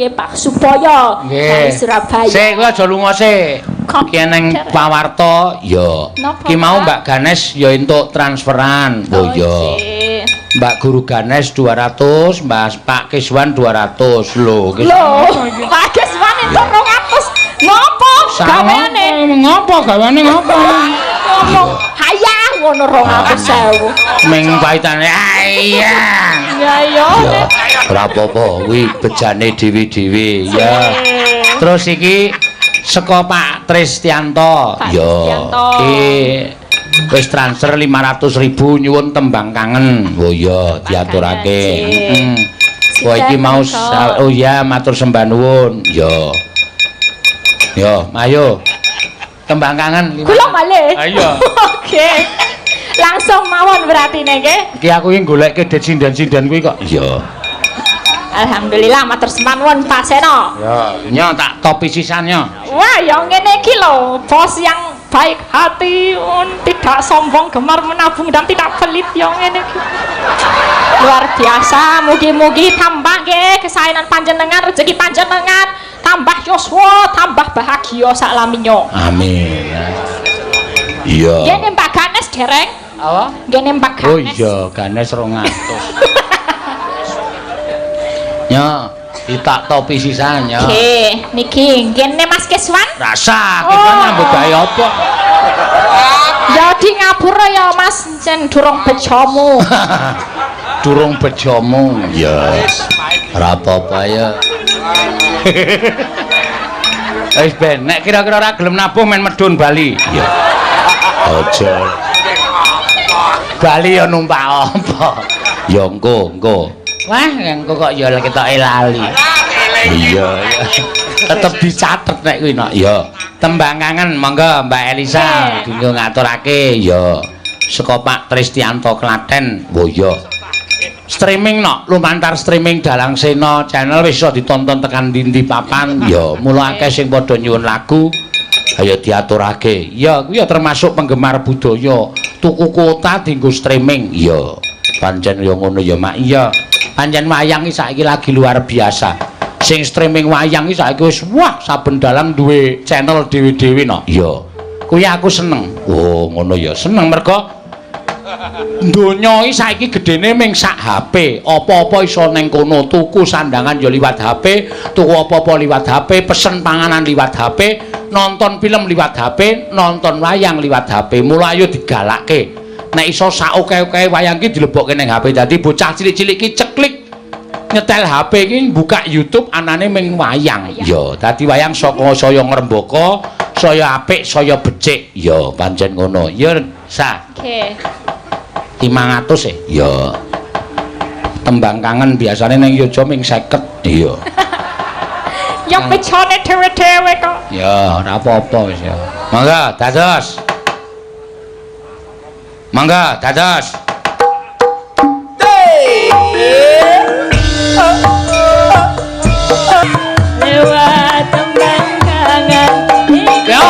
S1: Pak Supoyo dari Surabaya.
S2: Sik kowe aja lunga sik. Ki nang pawarta ya. Ki mau Mbak Ganes ya entuk transferan. Oh ya. Mbak Guru Ganes 200, Mbak Pak Kiswan 200 lho.
S1: Lho, Pak Kiswan entuk 200. Ngopo gaweane?
S2: Ngopo gaweane ngopo?
S1: Ngomong hayah ngono 200.000.
S2: Ming paitane iya.
S1: Ya ya.
S2: Ora apa-apa, kuwi bejane dhewe-dhewe ya. Terus iki saka Pak Tristianto. Ya. Iki wis transfer 500.000 nyuwun tembang kangen. Oh ya, diaturake. Heeh. Wah iki mau oh ya matur sembah nuwun. Ya. Yo, ayo. Tembang kangen.
S1: Kula malih.
S2: Ayo.
S1: Oke. Langsung mawon berarti nggih.
S2: Ki aku iki goleke det sindan-sindan kuwi kok. Iya.
S1: Alhamdulillah matur sembah nuwun Pak Seno.
S2: Ya, nya tak topi sisannya.
S1: Wah, ya ngene iki lho, bos yang baik hati, tidak sombong, gemar menabung dan tidak pelit ya ngene iki. Luar biasa, mugi-mugi tambah nggih kesaenan panjenengan, rezeki panjenengan, tambah yuswa, tambah bahagia saklaminyo.
S2: Amin. Iya.
S1: Ngene Mbak Ganes dereng?
S2: Apa?
S1: Ngene Mbak Ganes.
S2: Oh iya, Ganes 200. Nya, ditak topi sisanya.
S1: Oke, niki ngene Mas Kiswan.
S2: Rasa kita nyambut gawe apa?
S1: Ya di ngapura ya Mas, jen durung bejomu.
S2: Durung bejomu. Ya. Ora apa-apa ya. Wis ben, nek kira-kira ora gelem nabung men medun Bali. Ya. Aja. Bali ya numpak apa? Ya engko. Wah, engko kok ya ketoke lali. Iya. Tetep dicatet nek kuwi nok. Ya. Tembang kangen monggo Mbak Elisa dinggo ngaturake ya. Saka Pak Tristianto Klaten. Oh ya. Streaming nok, lumantar streaming Dalang Sena channel wis iso ditonton tekan ndi papan. Ya, mula akeh sing padha nyuwun lagu. Ayo diaturake. Ya, kuwi ya termasuk penggemar budaya. Tuku kuota dienggo streaming. Ya. Pancen ya ngono ya, Mak. Iya. Pancen wayang iki saiki lagi luar biasa. Sing streaming wayang iki saiki wis wah saben dalang duwe channel dhewe-dhewe no. Iya. Kuwi aku seneng. Oh, ngono ya. Seneng mergo donya iki saiki gedene ming sak HP. Apa-apa iso ning kono, tuku sandangan ya liwat HP, tuku apa-apa liwat HP, pesen panganan liwat HP, nonton film liwat HP, nonton wayang liwat HP. Mula ayo digalakke. Nek iso sak oke-oke wayang iki dilebokke ning HP. Dadi bocah cilik-cilik iki ceklik nyetel HP iki buka YouTube anane ming wayang. Ya, dadi wayang saka saya ngrembaka, saya apik, saya becik. Ya, pancen ngono. Ya, Sa.
S1: Oke.
S2: 500 ya. Tembang kangen biasane ning Yojo ming 50. Iya.
S1: Ya pecone dhewe-dhewe kok.
S2: Ya, ora apa-apa wis ya. Mangga dados. Mangga dados.
S1: Lewat tembang kangen.
S2: Yo,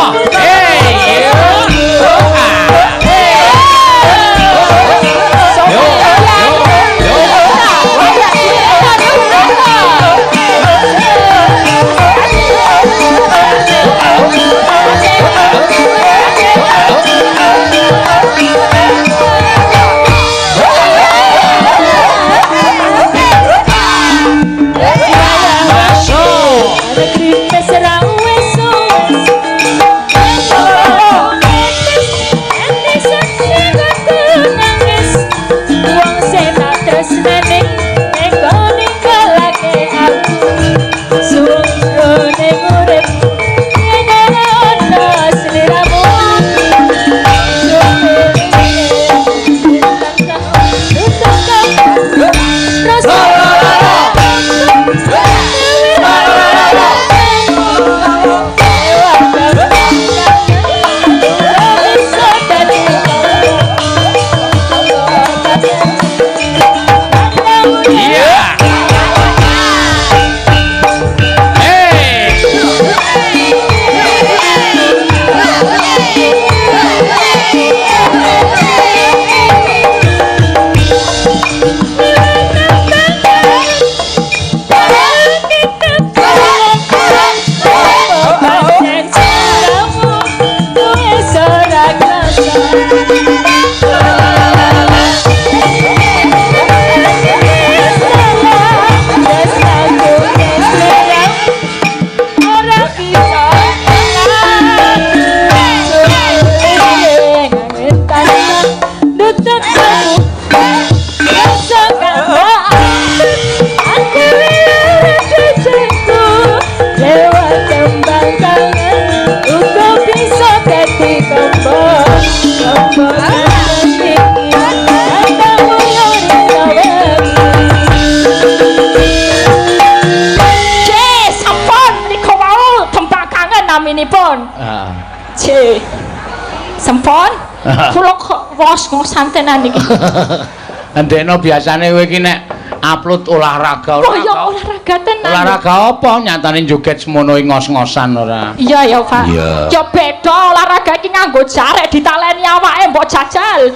S1: C. Sempon? Kula wos ngosantenan iki.
S2: Ndekno biasane kowe iki nek upload olahraga.
S1: Oh ya olahraga tenan.
S2: Olahraga apa nyatane joget semono ngos-ngosan ora?
S1: Iya ya, Pak. Ya beda olahraga iki nganggo jarek ditaleni awake mbok jajal.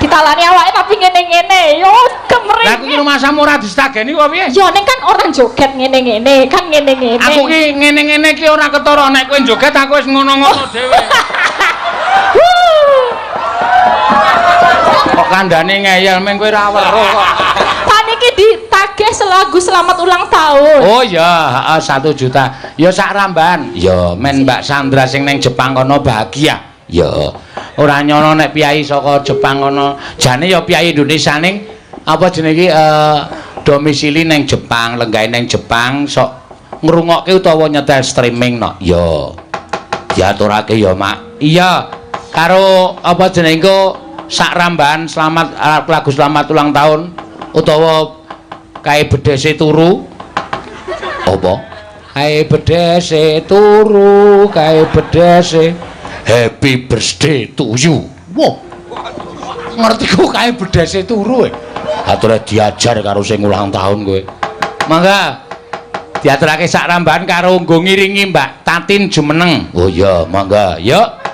S1: Ditaleni awake tapi ngene-ngene. Yo kemring.
S2: Lah kuwi rumah samu ora distageni kok piye?
S1: Ya ning kan orang joget ngene-ngene, kan ngene-ngene.
S2: Aku ki ngene-ngene ki ora ketara nek kowe joget aku wis ngono-ngono dhewe. Kok kandhane ngeyel meng kowe ra weruh kok.
S1: Paniki ditagih selagu selamat ulang tahun.
S2: Oh ya, 1 juta. Ya sak ramban. Ya men Mbak Sandra sing ning Jepang kono bahagia. Ya. Ora nyono nek piyai saka Jepang kono. Jane ya piyai Indonesia ning apa jenenge iki domisili ning Jepang, lenggahe ning Jepang sok ngrungokke utawa nyetel streaming no. Ya. Diaturake ya, Mak. Iya. Karo apa jenenge sak ramban selamat lagu selamat ulang tahun utawa kae bedhese turu. Apa? Kae bedhese turu, kae bedhese happy birthday to you. Wah. Ngerti ku kae bedhese turu. Aturé diajar karo sing ulang tahun kowe. Mangga diaturake sak rambahan karo nggo ngiringi Mbak Tatin jumeneng. Oh iya, mangga. Yuk.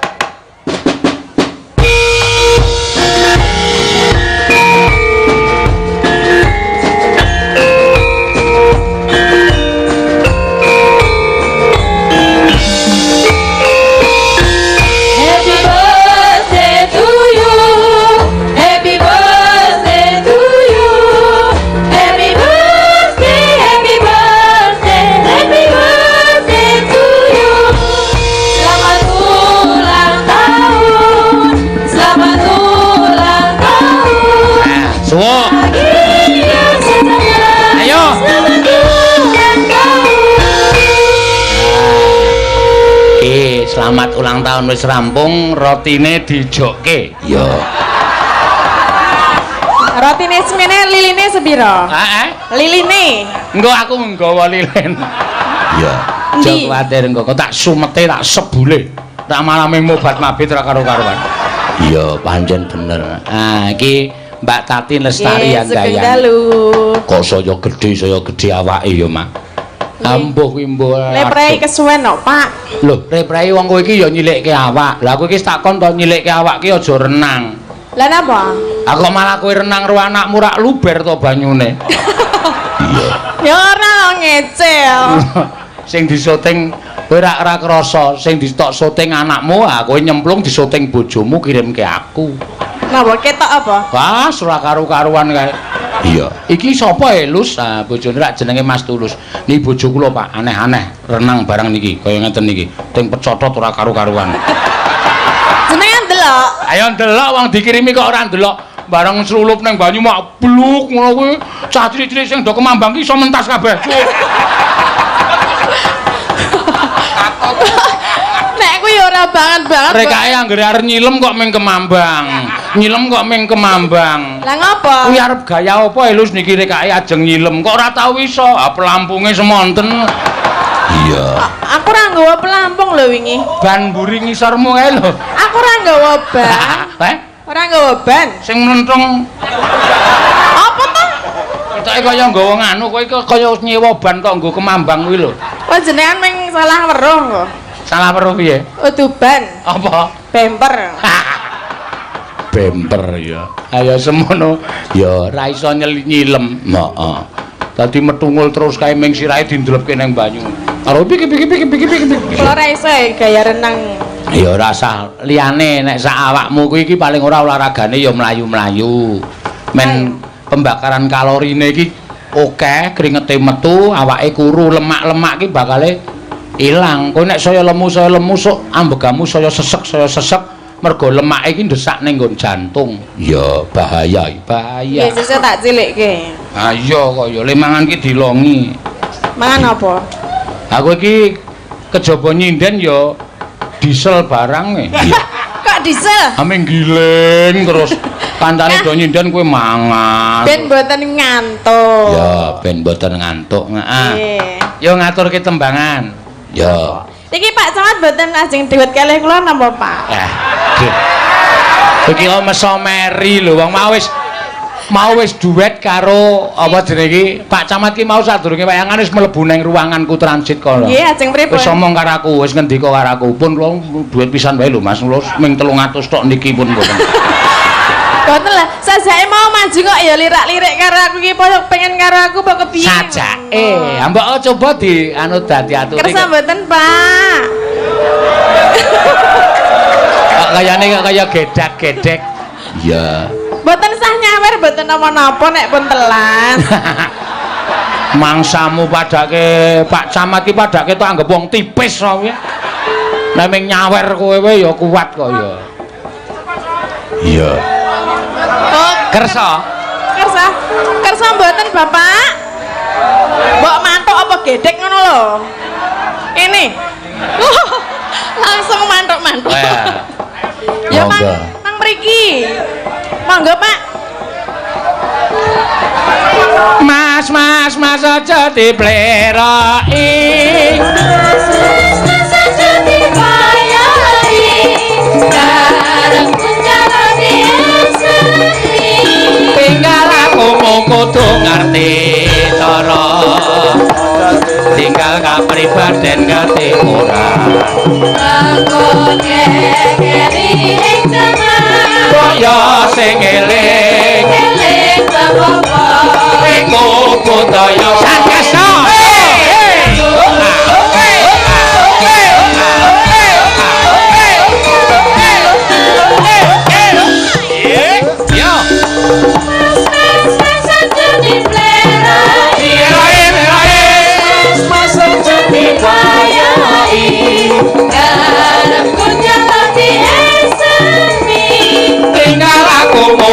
S2: Selamat ulang tahun wis rampung, rotine dijokke. Ya.
S1: Rotine semene liline sepira?
S2: Heeh.
S1: Liline.
S2: Engko aku nggawa lilin. Ya. Aja kuwatir engko kok tak sumete tak sebule. Tak malah mobat mabit ra karo-karuan. Iya, pancen bener. Ah, iki Mbak Tati Lestari yang gaya. Kok saya gedhe awake ya, Mak. Ambuh kuwi mbuh.
S1: Leprei kesuwen kok, Pak.
S2: Lho, leprei wong kowe iki ya nyilikke awak. Lah kowe iki tak kon to nyilikke awak ki aja renang.
S1: Lah napa?
S2: Aku malah kowe renang karo anakmu rak luber to banyune. Iya.
S1: Ya ora ngecel.
S2: Sing disoting kowe rak krasa, sing ditok syuting anakmu, ah kowe nyemplung disoting bojomu kirimke aku.
S1: Napa ketok apa?
S2: Wah, ora karu-karuan kae. Iya. Iki sapa Elus? Ah, bojone rak jenenge Mas Tulus. Niki bojo kula, Pak, aneh-aneh renang barang niki, kaya ngeten niki. Ting pecotot ora karu-karuan.
S1: Jenengan delok.
S2: Ayo ndelok wong dikirimi kok ora ndelok. Barang srulup ning banyu mak bluk ngono kuwi. Cah cilik-cilik sing do kemambang ki iso mentas kabeh.
S1: Nek kuwi ora banget.
S2: Rekae anggere arep nyilem kok ming kemambang. Nyilem kok ming kemambang.
S1: Lah ngapa?
S2: Kuwi arep gaya apa Elus niki rekae ajeng nyilem kok ora tau iso. Ah pelampunge semonten. Iya.
S1: Aku ora nggawa pelampung lho wingi.
S2: Ban mburi ngisarmu kae lho.
S1: Aku ora nggawa ban.
S2: Heh?
S1: Ora nggawa ban.
S2: Sing mlenthong
S1: Apa to?
S2: ketoke kaya nggawa nganu kowe iki kaya nyewa ban tok nggo kemambang kuwi lho.
S1: Kok jenengan meng salah weruh kok.
S2: Salah weruh piye?
S1: Udu ban.
S2: Apa?
S1: Bemper.
S2: Bemper ya. Ayo semono ya ra iso nyilem. Heeh. Dadi metungul terus kae ming sirahe dindelepke nang banyu. Karo piki.
S1: Kula ora iso gaya renang.
S2: Ya ora usah liyane nek sak awakmu kuwi iki paling ora olahragane ya mlayu-mlayu. Men pembakaran kalorine iki akeh, kringete metu, awake kuru, lemak-lemak iki bakale ilang. Kowe nek saya lemu sok ambegamu saya sesek. Mergo lemak iki ndesak ning nggon jantung. Ya bahaya.
S1: Ya sesuk tak cilikke.
S2: Ha iya kok ya le mangan ki dilongi.
S1: Mangan apa?
S2: Aku iki kejaba nyinden ya diesel barang e.
S1: Kok diesel?
S2: Ame giling terus kancane do nyinden kowe mangan.
S1: Ben mboten ngantuk.
S2: Ya ben mboten ngantuk. Heeh. Yo ngaturke tembangan. Ya.
S1: Iki Pak Camat mboten ajeng diwet kalih kula napa Pak?
S2: Iki kok meso meri lho wong mau wis duet karo apa jenenge iki Pak Camat ki mau sadurunge wayangan wis mlebu ning ruanganku transit kono.
S1: Nggih, ajeng pripun?
S2: Wis omong karo aku, wis ngendika karo aku. Pun kula duet pisan wae lho Mas, kula ming 300 tok niki pun mboten.
S1: Boten lah, sajake mau maju kok ya lirak-lirik karo aku iki pengen karo aku apa kepiye?
S2: Sajake. Mbok coba di anu dadi aturi.
S1: Kersa mboten, Pak.
S2: Kok kayane kaya gedak-gedek. Iya.
S1: Mboten sah nyawer, mboten napa-napa nek pun telan.
S2: Mangsamu padake Pak Camat ki padake tok anggap wong tipis wae. Nek ming nyawer kowe wae ya kuat kok ya. Iya.
S1: Oh,
S2: Kersa
S1: mboten Bapak. Mbok mantuk apa gedek ngono lho. Ini. Langsung mantuk-mantuk. Ya mang mriki. Monggo Pak.
S2: mas aja dipleroki
S3: mas aja dibayari bareng jalani eseni
S2: tinggal aku mau kudu ngerti cara tinggal kapribaden ngerti ora
S3: aku kekeri ing jaman
S2: kaya sing eling
S3: eling bapak
S2: iku budaya sakesa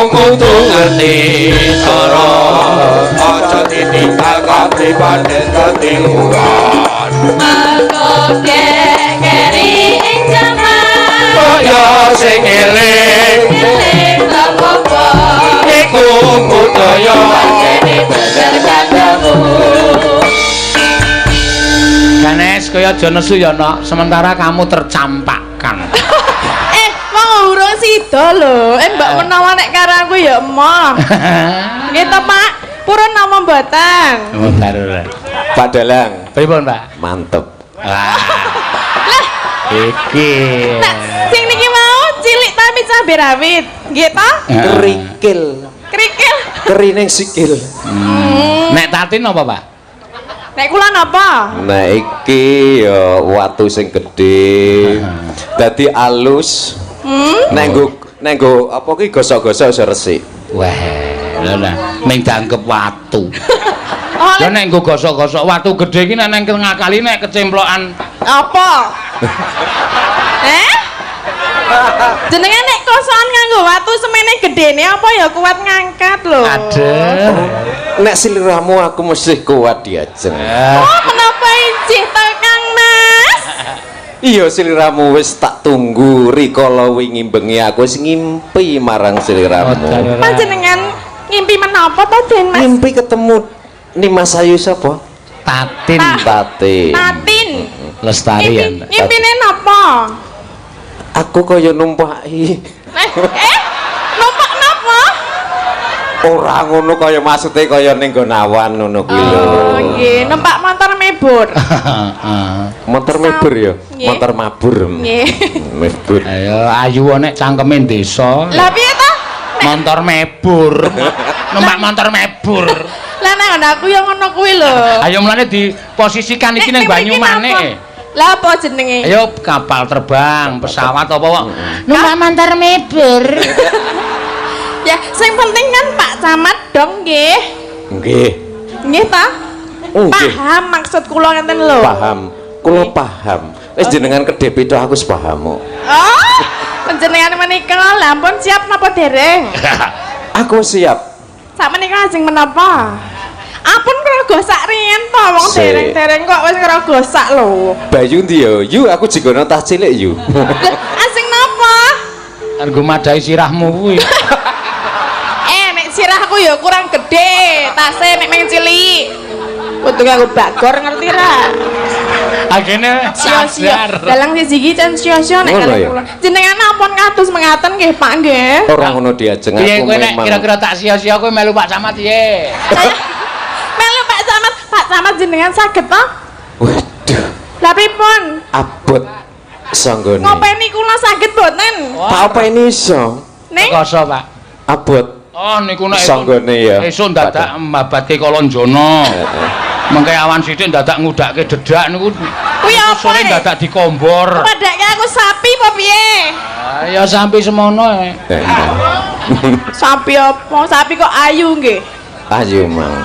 S2: kudu ngerti cara aja ditinggal kapribaden ketinggalan
S3: aku kekeri ing jaman
S2: kaya sing eling
S3: eling bapak
S2: iku budaya
S3: bener katamu
S2: Ganes kaya aja nesu ya nok sementara kamu tercampakkan
S5: Wong urung sida lho. Mbak menawa nek karo aku ya emoh. Nggih to, Pak? Purun nama mboten.
S2: Bentar.
S4: Pak Dalang
S2: Pripun, Pak?
S4: mantep
S2: Wah. Iki.
S5: Nah, sing niki mau cilik tapi cabe rawit. Nggih to?
S4: kerikil
S5: Krikil.
S4: kerining sikil
S2: Nek tatin apa, Pak?
S5: Nek kula napa?
S4: nah iki ya watu sing gedhe dadi alus nenggo apa ki gosok-gosok iso resik
S2: Wah, lha ning dangkep watu.
S5: Oh,
S2: Lah nek nggo gosok-gosok watu gedhe iki nek nang ngakali nek kecemplokan
S5: apa? Jenengan nek kosokan nganggo watu semene gedene apa ya kuat ngangkat lho.
S2: adem.
S4: nek siliramu aku mesti kuat diajeng
S5: Oh, menapa injih to Kang Mas?
S4: iya siliramu wis tak tunggu rikala wingi bengi aku wis ngimpi marang siliramu
S5: Panjenengan ngimpi menapa to Den Mas?
S4: ngimpi ketemu Nimas Ayu sapa
S2: Tatin
S4: Tatin
S5: Tatin.
S2: lestarian.
S5: Ngimpine napa?
S4: aku kaya numpaki
S5: Numpak napa?
S4: ora ngono kaya maksude kaya ning Gonawan ngono kuwi lho
S5: Oh, nggih, numpak motor mebur.
S4: motor mebur ya
S5: Nggih.
S4: motor mabur
S5: Nggih.
S4: mebur
S2: Ayo ayu nek cangkeme desa.
S5: Lah piye to?
S2: Motor mebur. Numpak motor mebur.
S5: Lah nek aku ya ngono kuwi lho.
S2: Ayo mulane diposisikan iki ning
S5: Nek mriki
S2: Banyumane.
S5: napa? Lah apa jenenge?
S2: Ayo kapal terbang, pesawat apa kok?
S5: Numpak motor mebur. Ya, sing penting kan Pak Camat dong nggih.
S4: nggih
S5: Nggih ta?
S4: nggih
S5: Paham maksud kula ngeten lho.
S4: paham kula paham wis jenengan kedhe pito aku wis paham kok.
S5: Oh, panjenengan menika lampun siap napa dereng?
S4: aku siap
S5: Sak menika lajeng menapa? Ampun kira gosak riyen to wong
S4: Sik.
S5: dereng-dereng kok wis kira gosak lho.
S4: Bayu ndi ya yu aku jigono tas cilik yu
S5: Lah, asing napa?
S2: Kan gue madai sirahmu kuwi.
S5: Nek sirahku ya kurang gede, tase mek meng cilik. Kudu nganggo bagor ngerti ra?
S2: Agene
S5: Sio-sio.
S2: sadar.
S5: Dalang siji iki ten sio-sio nek
S4: Ngono
S5: kalih
S4: ya?
S5: kula. Jenengan ampun kados mengaten nggih Pak nggih.
S4: ora ngono diajeng
S2: Piye
S4: aku
S2: kowe nek
S4: memang
S2: kira-kira tak sia-sia kowe melu Pak Camat piye?
S5: Saya melu Pak Camat, Pak Camat jenengan saged to?
S4: waduh
S5: Lah pripun?
S4: abot sanggone
S5: Ngopeni kula saged boten?
S4: tak apa ini iso
S5: Ning
S2: Koso, Pak.
S4: abot
S2: Oh niku nek
S4: sanggone ya
S2: esuk dadak mbabatke Kalonjono. Mengke awan sithik dadak ngudake dedak niku.
S5: kuwi apa?
S2: Sore dadak dikombor.
S5: Padake aku sapi apa piye?
S2: Ya sampai semono.
S5: Sapi apa? Sapi kok ayu nggih.
S4: ayo mang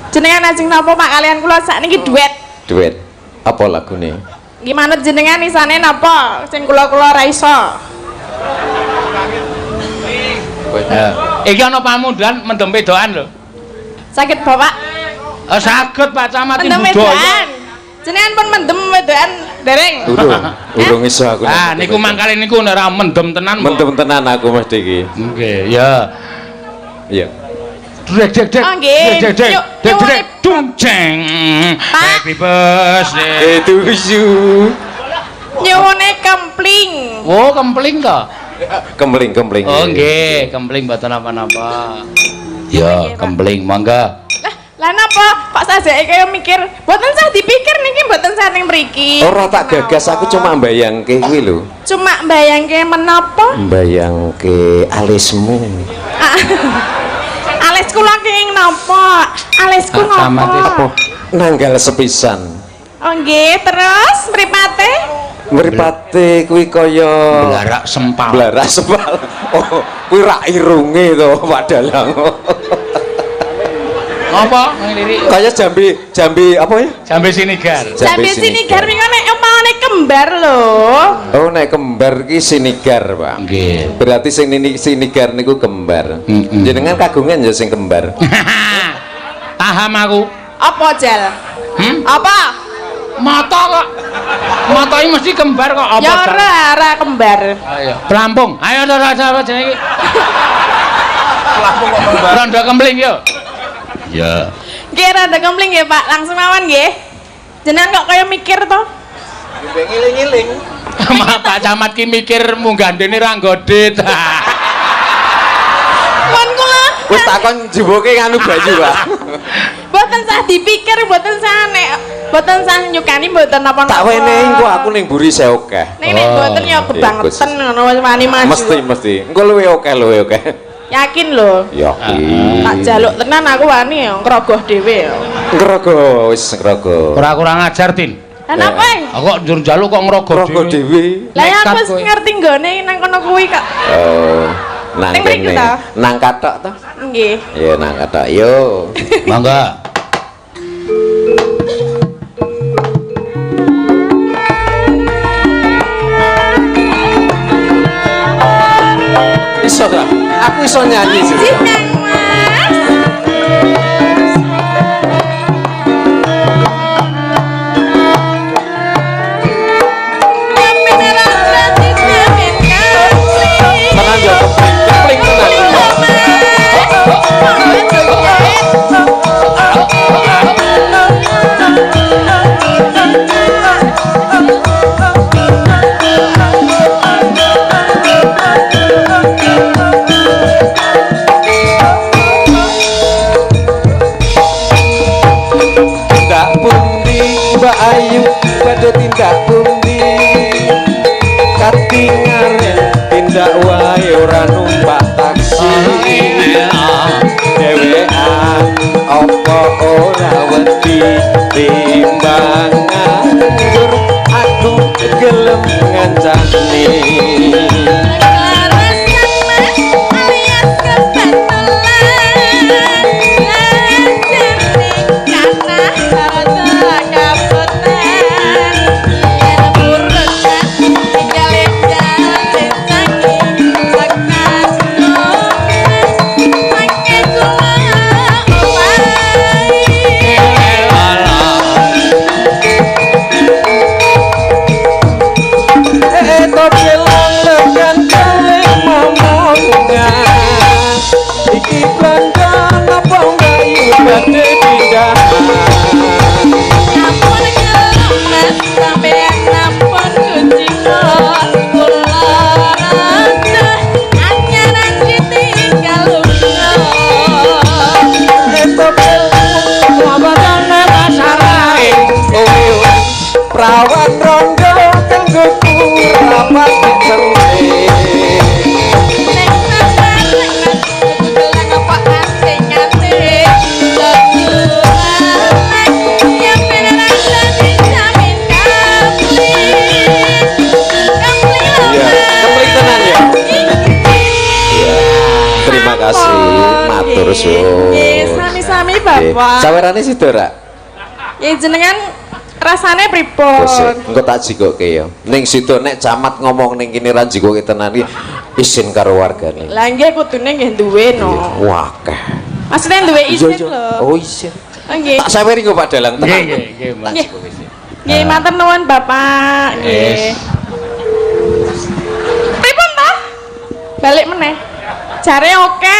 S5: Jenengan ajeng napa Pak kalian kula sakniki duet.
S4: duet apa lagune
S5: Gimana jenengan isane napa? Sing kula-kula ra iso.
S2: Iki ana pamunduhan mendem pedokan lho.
S5: Saged Bapak
S2: Saged Pak Camat
S5: mendem
S2: budaya.
S5: wedokan. Jenengan pun mendem wedokan dereng.
S4: urung iso aku
S2: Ah niku mangkale niku nek ora mendem tenan.
S4: mendem tenan aku mesti iki
S2: Nggih, ya.
S4: iya
S5: Oh, nggih. Nyuwun
S2: Jeng. Happy birthday
S4: To you.
S5: nyuwune kempling.
S2: Oh, kempling to?
S4: Kempling.
S2: Oh, nggih, kempling mboten napa-napa. Ya, kempling mangga.
S5: Lah napa kok sajake kaya mikir, mboten sah dipikir niki mboten sah ning mriki.
S4: Ora tak gagas, aku cuma mbayangke kuwi lho.
S5: Cuma mbayangke menapa?
S4: Mbayangke alismu.
S5: Alis kula ki napa? Alisku
S2: Tamat
S5: napa?
S4: Nanggal sepisan.
S5: Oh nggih, terus mripate?
S4: Mripate kuwi kaya
S2: Blarak sempal.
S4: blarak sepal. Oh, kuwi rak irunge to, Pak Dalang.
S2: Apa nglirik?
S4: Kaya jambi apa ya?
S2: Jambe sinigar.
S5: Jambe sinigar wingi nek umpamane kembar lho.
S4: Oh, nek kembar ki sinigar, Pak.
S2: Nggih.
S4: Berarti sing sinigar niku kembar. Jenengan kagungan ya sing kembar.
S2: Paham aku.
S5: Apa jal? Apa?
S2: Mata kok. Mata iki mesti kembar kok apa?
S5: Ya ora kembar.
S2: Ayo, pelampung. Ayo apa jenenge iki? Pelampung kok kembar. Rondo kempling yo. Ya.
S5: Nggih rada kempling nggih, Pak. Langsung mawon nggih. Jenengan kok kaya mikir to?
S4: Ngiling-ngiling.
S2: Pak Camat ki mikir munggandene ra nggodit.
S5: Pun kula
S4: Wis takon juboke nganu baju, Pak.
S5: mboten sah dipikir, mboten sah nek mboten sah nyukani mboten napa-napa.
S4: Tak wenehi engko aku ning mburi seokeh.
S5: Nek mboten ya kebangetan ngono wis wani maju.
S4: Mesti. Engko luwe akeh.
S5: Yakin lho.
S4: Yakin.
S5: Tak jaluk tenan aku wani ya ngrogoh dhewe ya.
S4: Ngerogo, wis ngerogo.
S2: Ora kurang ajar, Tin.
S5: Lah napa?
S2: Aku kok njur njaluk kok ngerogoh
S4: Ngerogo dhewe.
S5: Lah ya aku
S2: Nekat
S5: wis
S2: kowe.
S5: ngerti nggone nang kono kuwi kok.
S4: Oh, nang
S5: Ning mriki
S4: kene.
S5: ta?
S4: Nang kathok to?
S5: Nggih.
S4: Ya nang kathok. Yo.
S2: Mangga.
S4: Iso ta? Aku iso nyanyi sih.
S5: Jineng Mas.
S4: Tenan ya kepling tenan. Tindak pundi Mbak Ayu pada tindak pundi katingalen tindak wae ora numpak taksi dhewean apa ora wedi timbangan aku gelem ngancani iki bandang apa ngayu badhe Prawan rondo kanggo rapat dicengke kepling tenan ya. Terima kasih, matur suwun.
S5: Nggih, sami-sami Bapak.
S4: Sawerane sida ra?
S5: Ya jenengan rasane
S4: Wis,
S5: pripun?
S4: engko tak jikoke ya. Ning sida nek camat ngomong ning kene ra jikoke tenan iki isin karo wargane.
S5: Lah nggih kudune nggih duwe no.
S4: Wah, akeh.
S5: Maksudnya duwe isin
S4: Iya, iya.
S5: lho.
S4: Oh, isin.
S5: Nggih.
S4: Tak saweri kok Pak Dalang
S2: Nggih,
S4: tenan.
S2: nggih, nggih.
S5: Nggih. Nggih, matur nuwun Bapak. Nggih.
S2: Yes.
S5: Pripun ta? Balik meneh. Jare oke.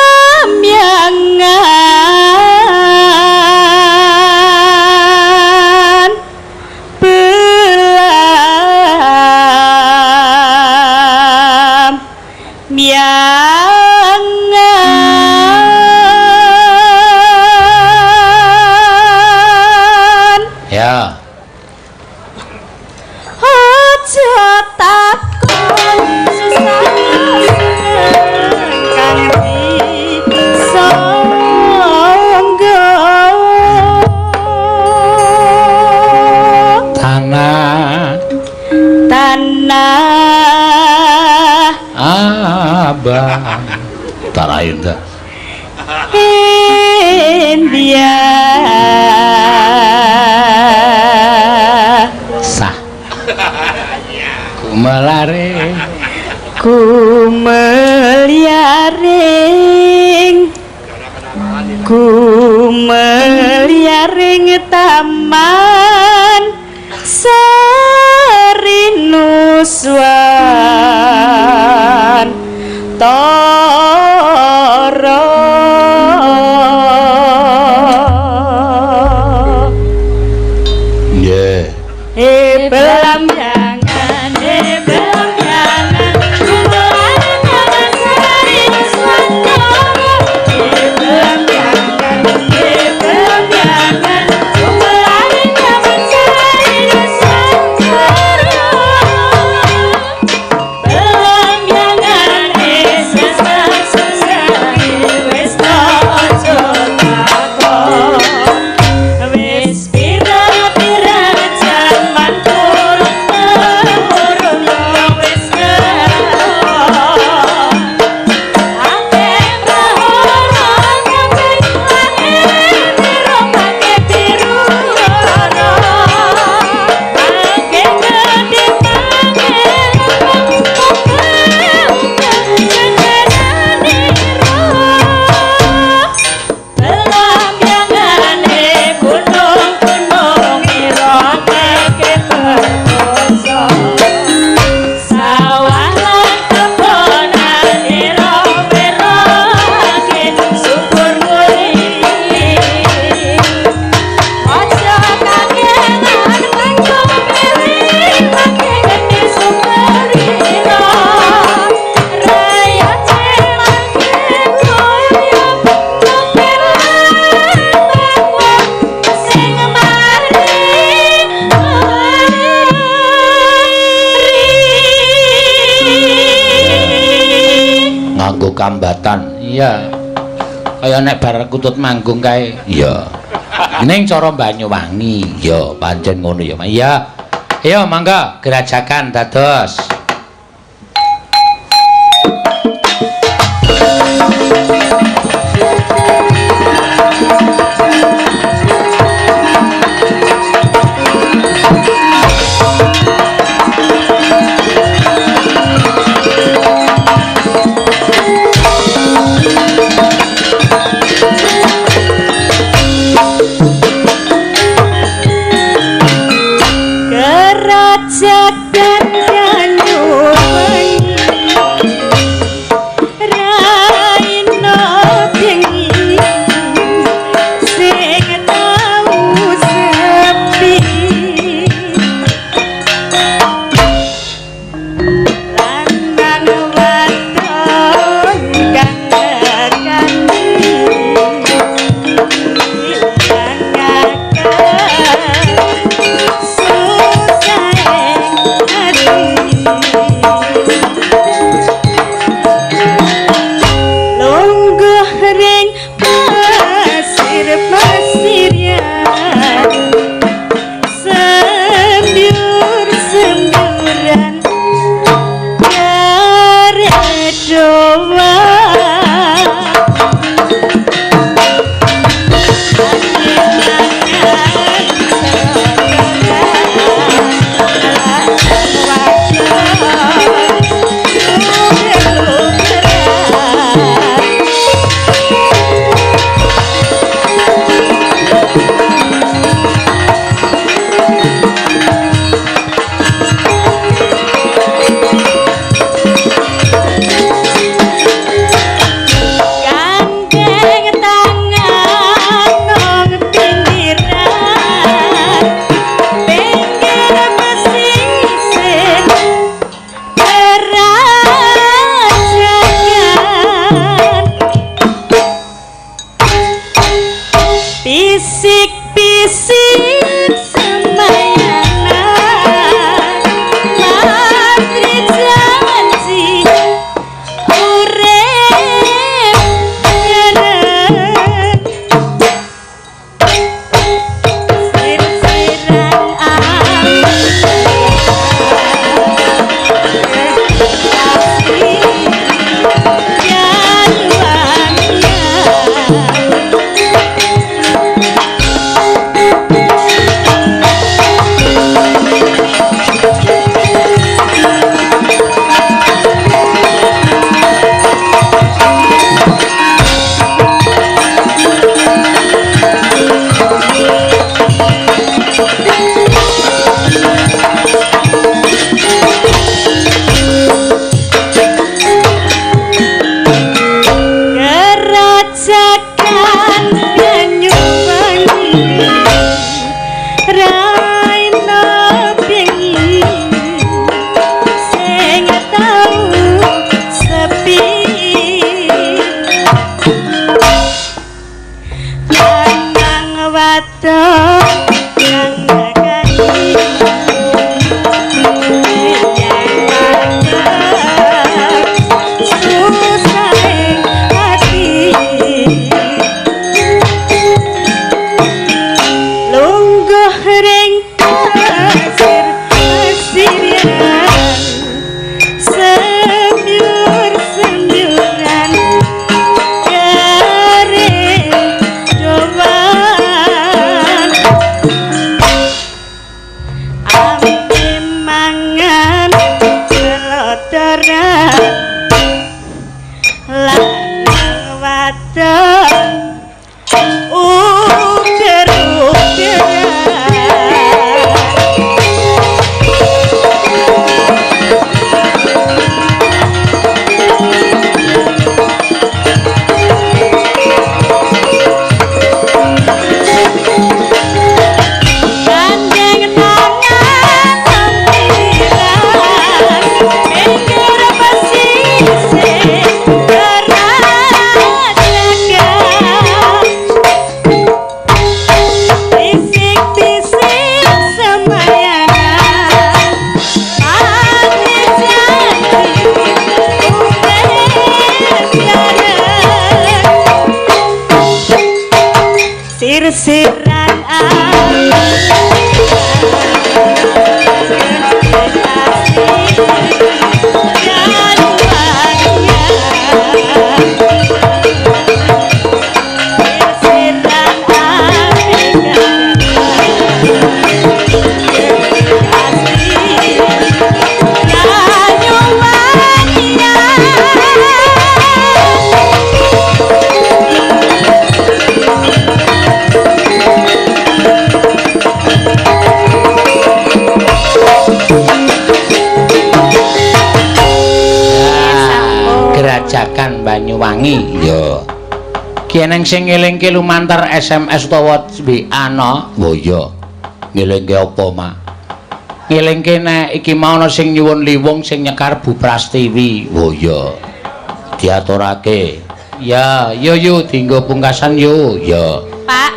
S5: miangan
S2: Ya.
S5: aja takon susah kanthi sangga tanah
S2: Abang. Tanah indah.
S5: India
S2: Sah. Kumelare.
S5: Kumeliaring taman Sarinuswan Toro
S2: Yeah.
S5: belamyangan kumeliaring taman Sarinuswan Toro belamyangan kumeliaring taman Sarinuswan Toro belamyangan susah-susah wis ojo takon wis pira-pira jaman turun wis ngelon akeh mahoro kabeh akeh biru rono akeh gede Belambyangane gunung-gunung ira keke perkoso sawah lan kebonan ira werake subur muri aja kangelan mangko milih pake gede sumerina raya celang koyo sing mari
S2: Nganggo kambatan. Iya. Kaya nek bar kutut manggung kae. Iya. Ning cara Banyuwangi. Ya, pancen ngono ya. Iya. Ayo mangga gerajakan dados.
S5: Kerajakan Banyuwangi raina bengi sing tau sepi lanang wadon kang ngakani
S2: Gerajakan Banyuwangi ya kieneng sing ngelingke lumantar SMS utawa WA no oh iya ngelingke apa mak ngelingke nek iki mau ana sing nyuwun liwung sing nyekar Bu Prastiwi oh iya diaturake ya yo dienggo pungkasan yo ya
S3: Pak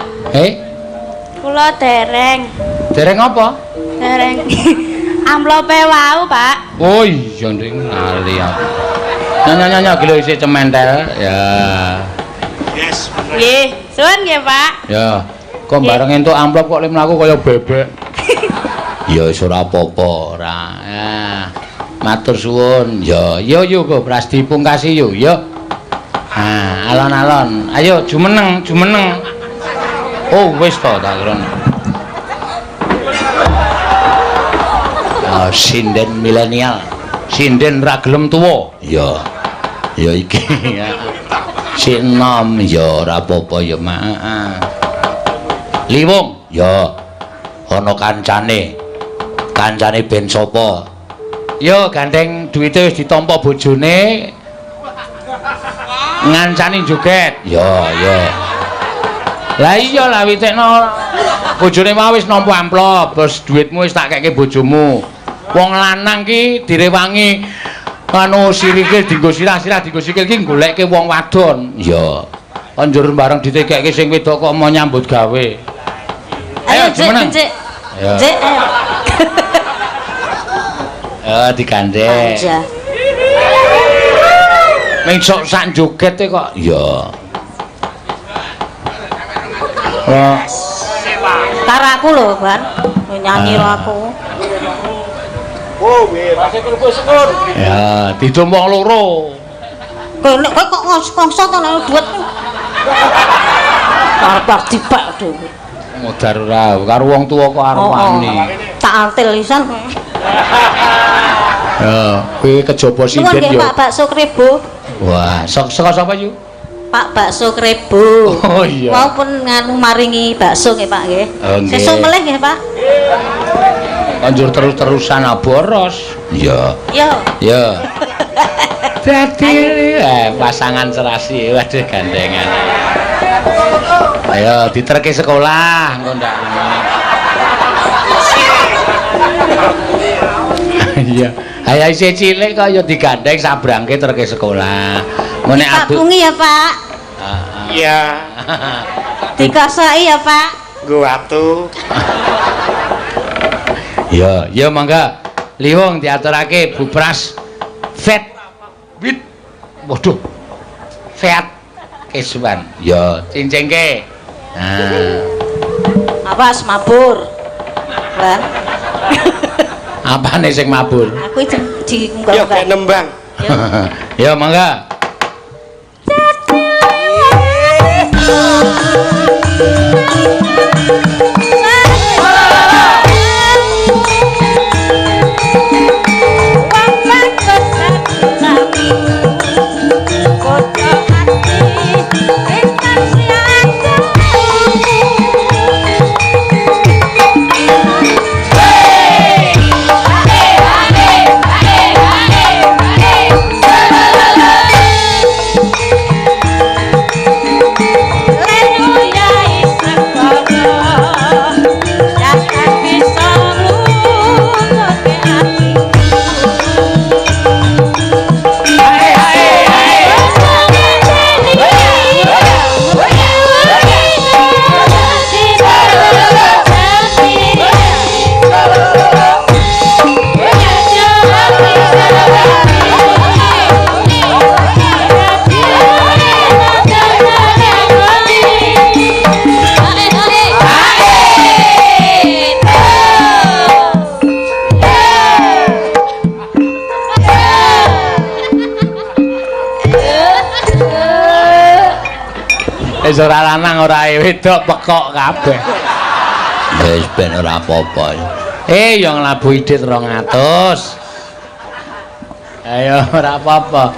S3: kula dereng
S2: apa
S3: dereng amplope wau Pak
S2: oh iya nding lali aku nyanyi gila isi cementel ya
S5: Yes, nggih, suwun nggih, Pak.
S2: ya kok bareng entuk amplop kok mlaku kaya bebek ya wis ora apa-apa ora ya matur suwun ya yo kok Prasti pungkasi yo ya alon-alon ayo jumeneng oh wis to tak kira sinden milenial sinden ra gelem tuwa ya iki ya si enom ya ora apa-apa ya mak liwung ya ana kancane ben sapa ya gandeng duwite wis ditampa bojone ngancani joget ya lah iya lah witekno bojone mau wis nampa amplop terus duitmu wis tak keke bojomu wong lanang ki direwangi anu sirike dienggo sirah-sirah dienggo sikil ki goleke wong wadon ya anjur bareng ditekeke sing wedok kok mau nyambut gawe ayo jumeneng ya digandeng ming sok sak joget kok ya
S3: karo aku lho Bar nyanyi aku
S5: Oh, nggih, Mas Syukur.
S2: ya ditumpang loro
S3: kowe kok ngongso to nek duit arep dibak dhewe
S2: modar ora karo wong tuwa kok arep wani
S3: tak antil pisan
S2: ya kowe kejaba sinden yo
S3: Pak bakso krebo
S2: wah saka sapa yu
S3: Pak bakso krebo
S2: oh iya
S3: maupun nganu maringi bakso nggih Pak nggih sesuk melih nggih Pak
S2: anjur terus-terusan boros ya dadi pasangan serasi waduh gandengan ayo diterke sekolah engko ndak iya ayo isih cilik kok ya digandeng sabrangke terke sekolah ngene aduk
S3: bungi ya Pak
S5: Iya.
S3: Dikosoki ya Pak
S5: Nggo watu.
S2: ya mangga liwung diaturake Bu Pras vet wit waduh vet kesuwan ya cincengke
S3: apa mabur Bang
S2: apane sing mabur
S3: aku di
S5: Ya kayak nembang.
S2: ya mangga Wis ora lanang ora wedok pekok kabeh. Wis ben ora apa-apa. Ya nglabuh idit 200. Ayo ora apa-apa.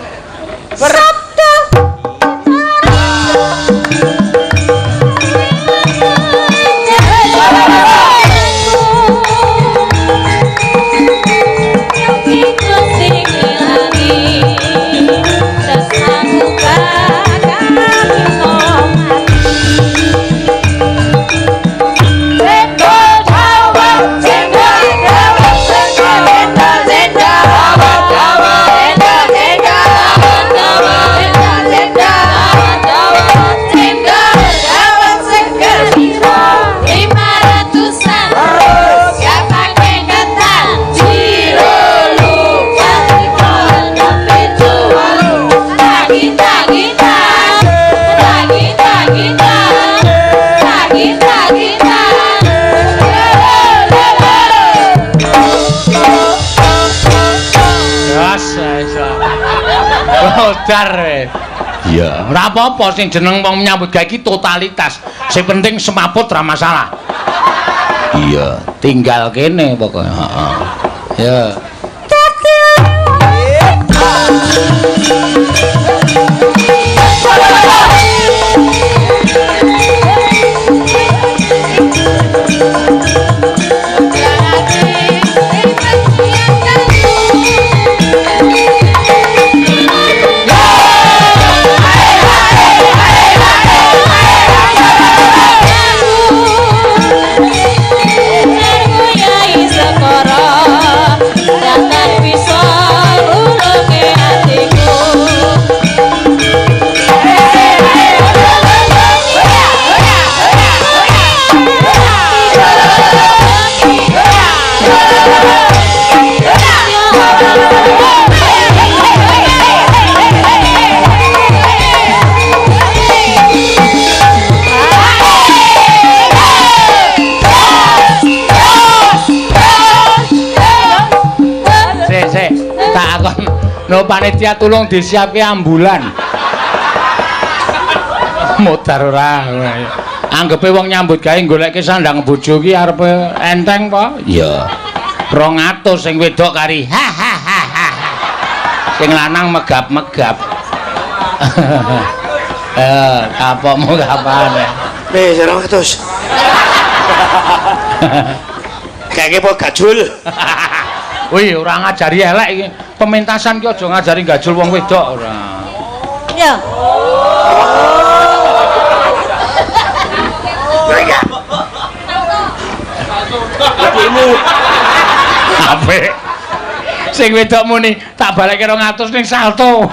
S3: Sabda
S2: Dar wis. Ya, ora apa-apa sing jeneng wong nyambut gawe iki totalitas. Sing penting semaput ra masalah. Iya, tinggal kene pokoknya. Heeh. Ya. No panitia tulung disiapke ambulan. Modar ora. Anggepe wong nyambut gawe goleke sandang bojo ki arepe enteng apa? Ya. 200 sing wedok kari. Sing lanang megap-megap. Kapokmu kapane?
S6: Wis 200. Kayake po gajul.
S2: Wih, ora ngajari elek iki. Pementasan ki aja ngajari gajul wong wedok ora.
S3: ya
S6: Ibumu.
S2: Apik. Sing wedok muni tak balekke 200 ning salto.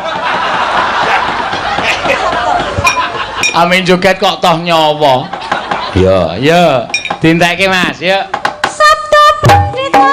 S2: Amin joget kok toh nyawa. Ya, ya. Dintekke Mas, ya.
S3: sabda pandita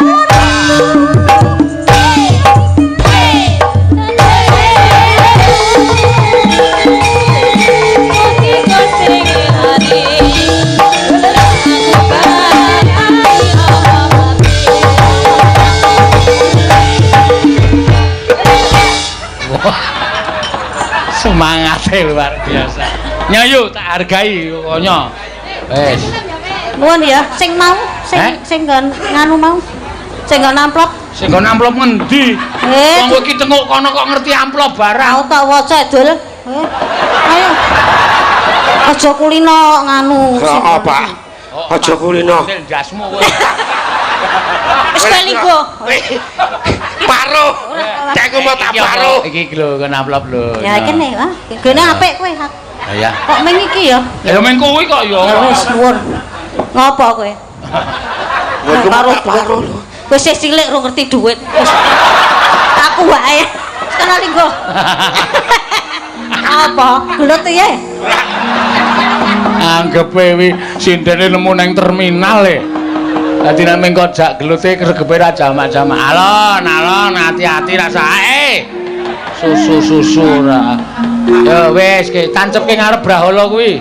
S2: Semangatnya luar biasa. Nyayu tak hargai pokoknya. Wes.
S3: nuwun ya sing mau sing nganu mau sing nggon amplop
S2: Sing nggon amplop ngendi? Wong kowe iki tenguk kono kok ngerti amplop barang.
S3: tau tak waca dul ayo aja kulino nganu
S6: Heeh, Pak. Aja kulino.
S2: Ndasmu kowe.
S3: wis kelinggo
S6: Paruh. Cek mau tak paruh.
S2: Iki lho nggon amplop lho.
S3: ya kene ha gene apik kowe
S2: Ya.
S3: kok ming iki ya
S2: Ya men kuwi kok ya.
S3: wis nuwun ngopo kowe
S6: Karo paruh.
S3: wis cilik ora ngerti dhuwit aku wae sekolah linggo apa gelut ya
S2: Anggepe wi sindene nemu nang terminal e. Dadi nek mengko jak gelute kregepe ra jamak-jamak. Alon, hati-hati ra sae. Susu ora. Ya wis, ki tancepke ngarep brahala kuwi.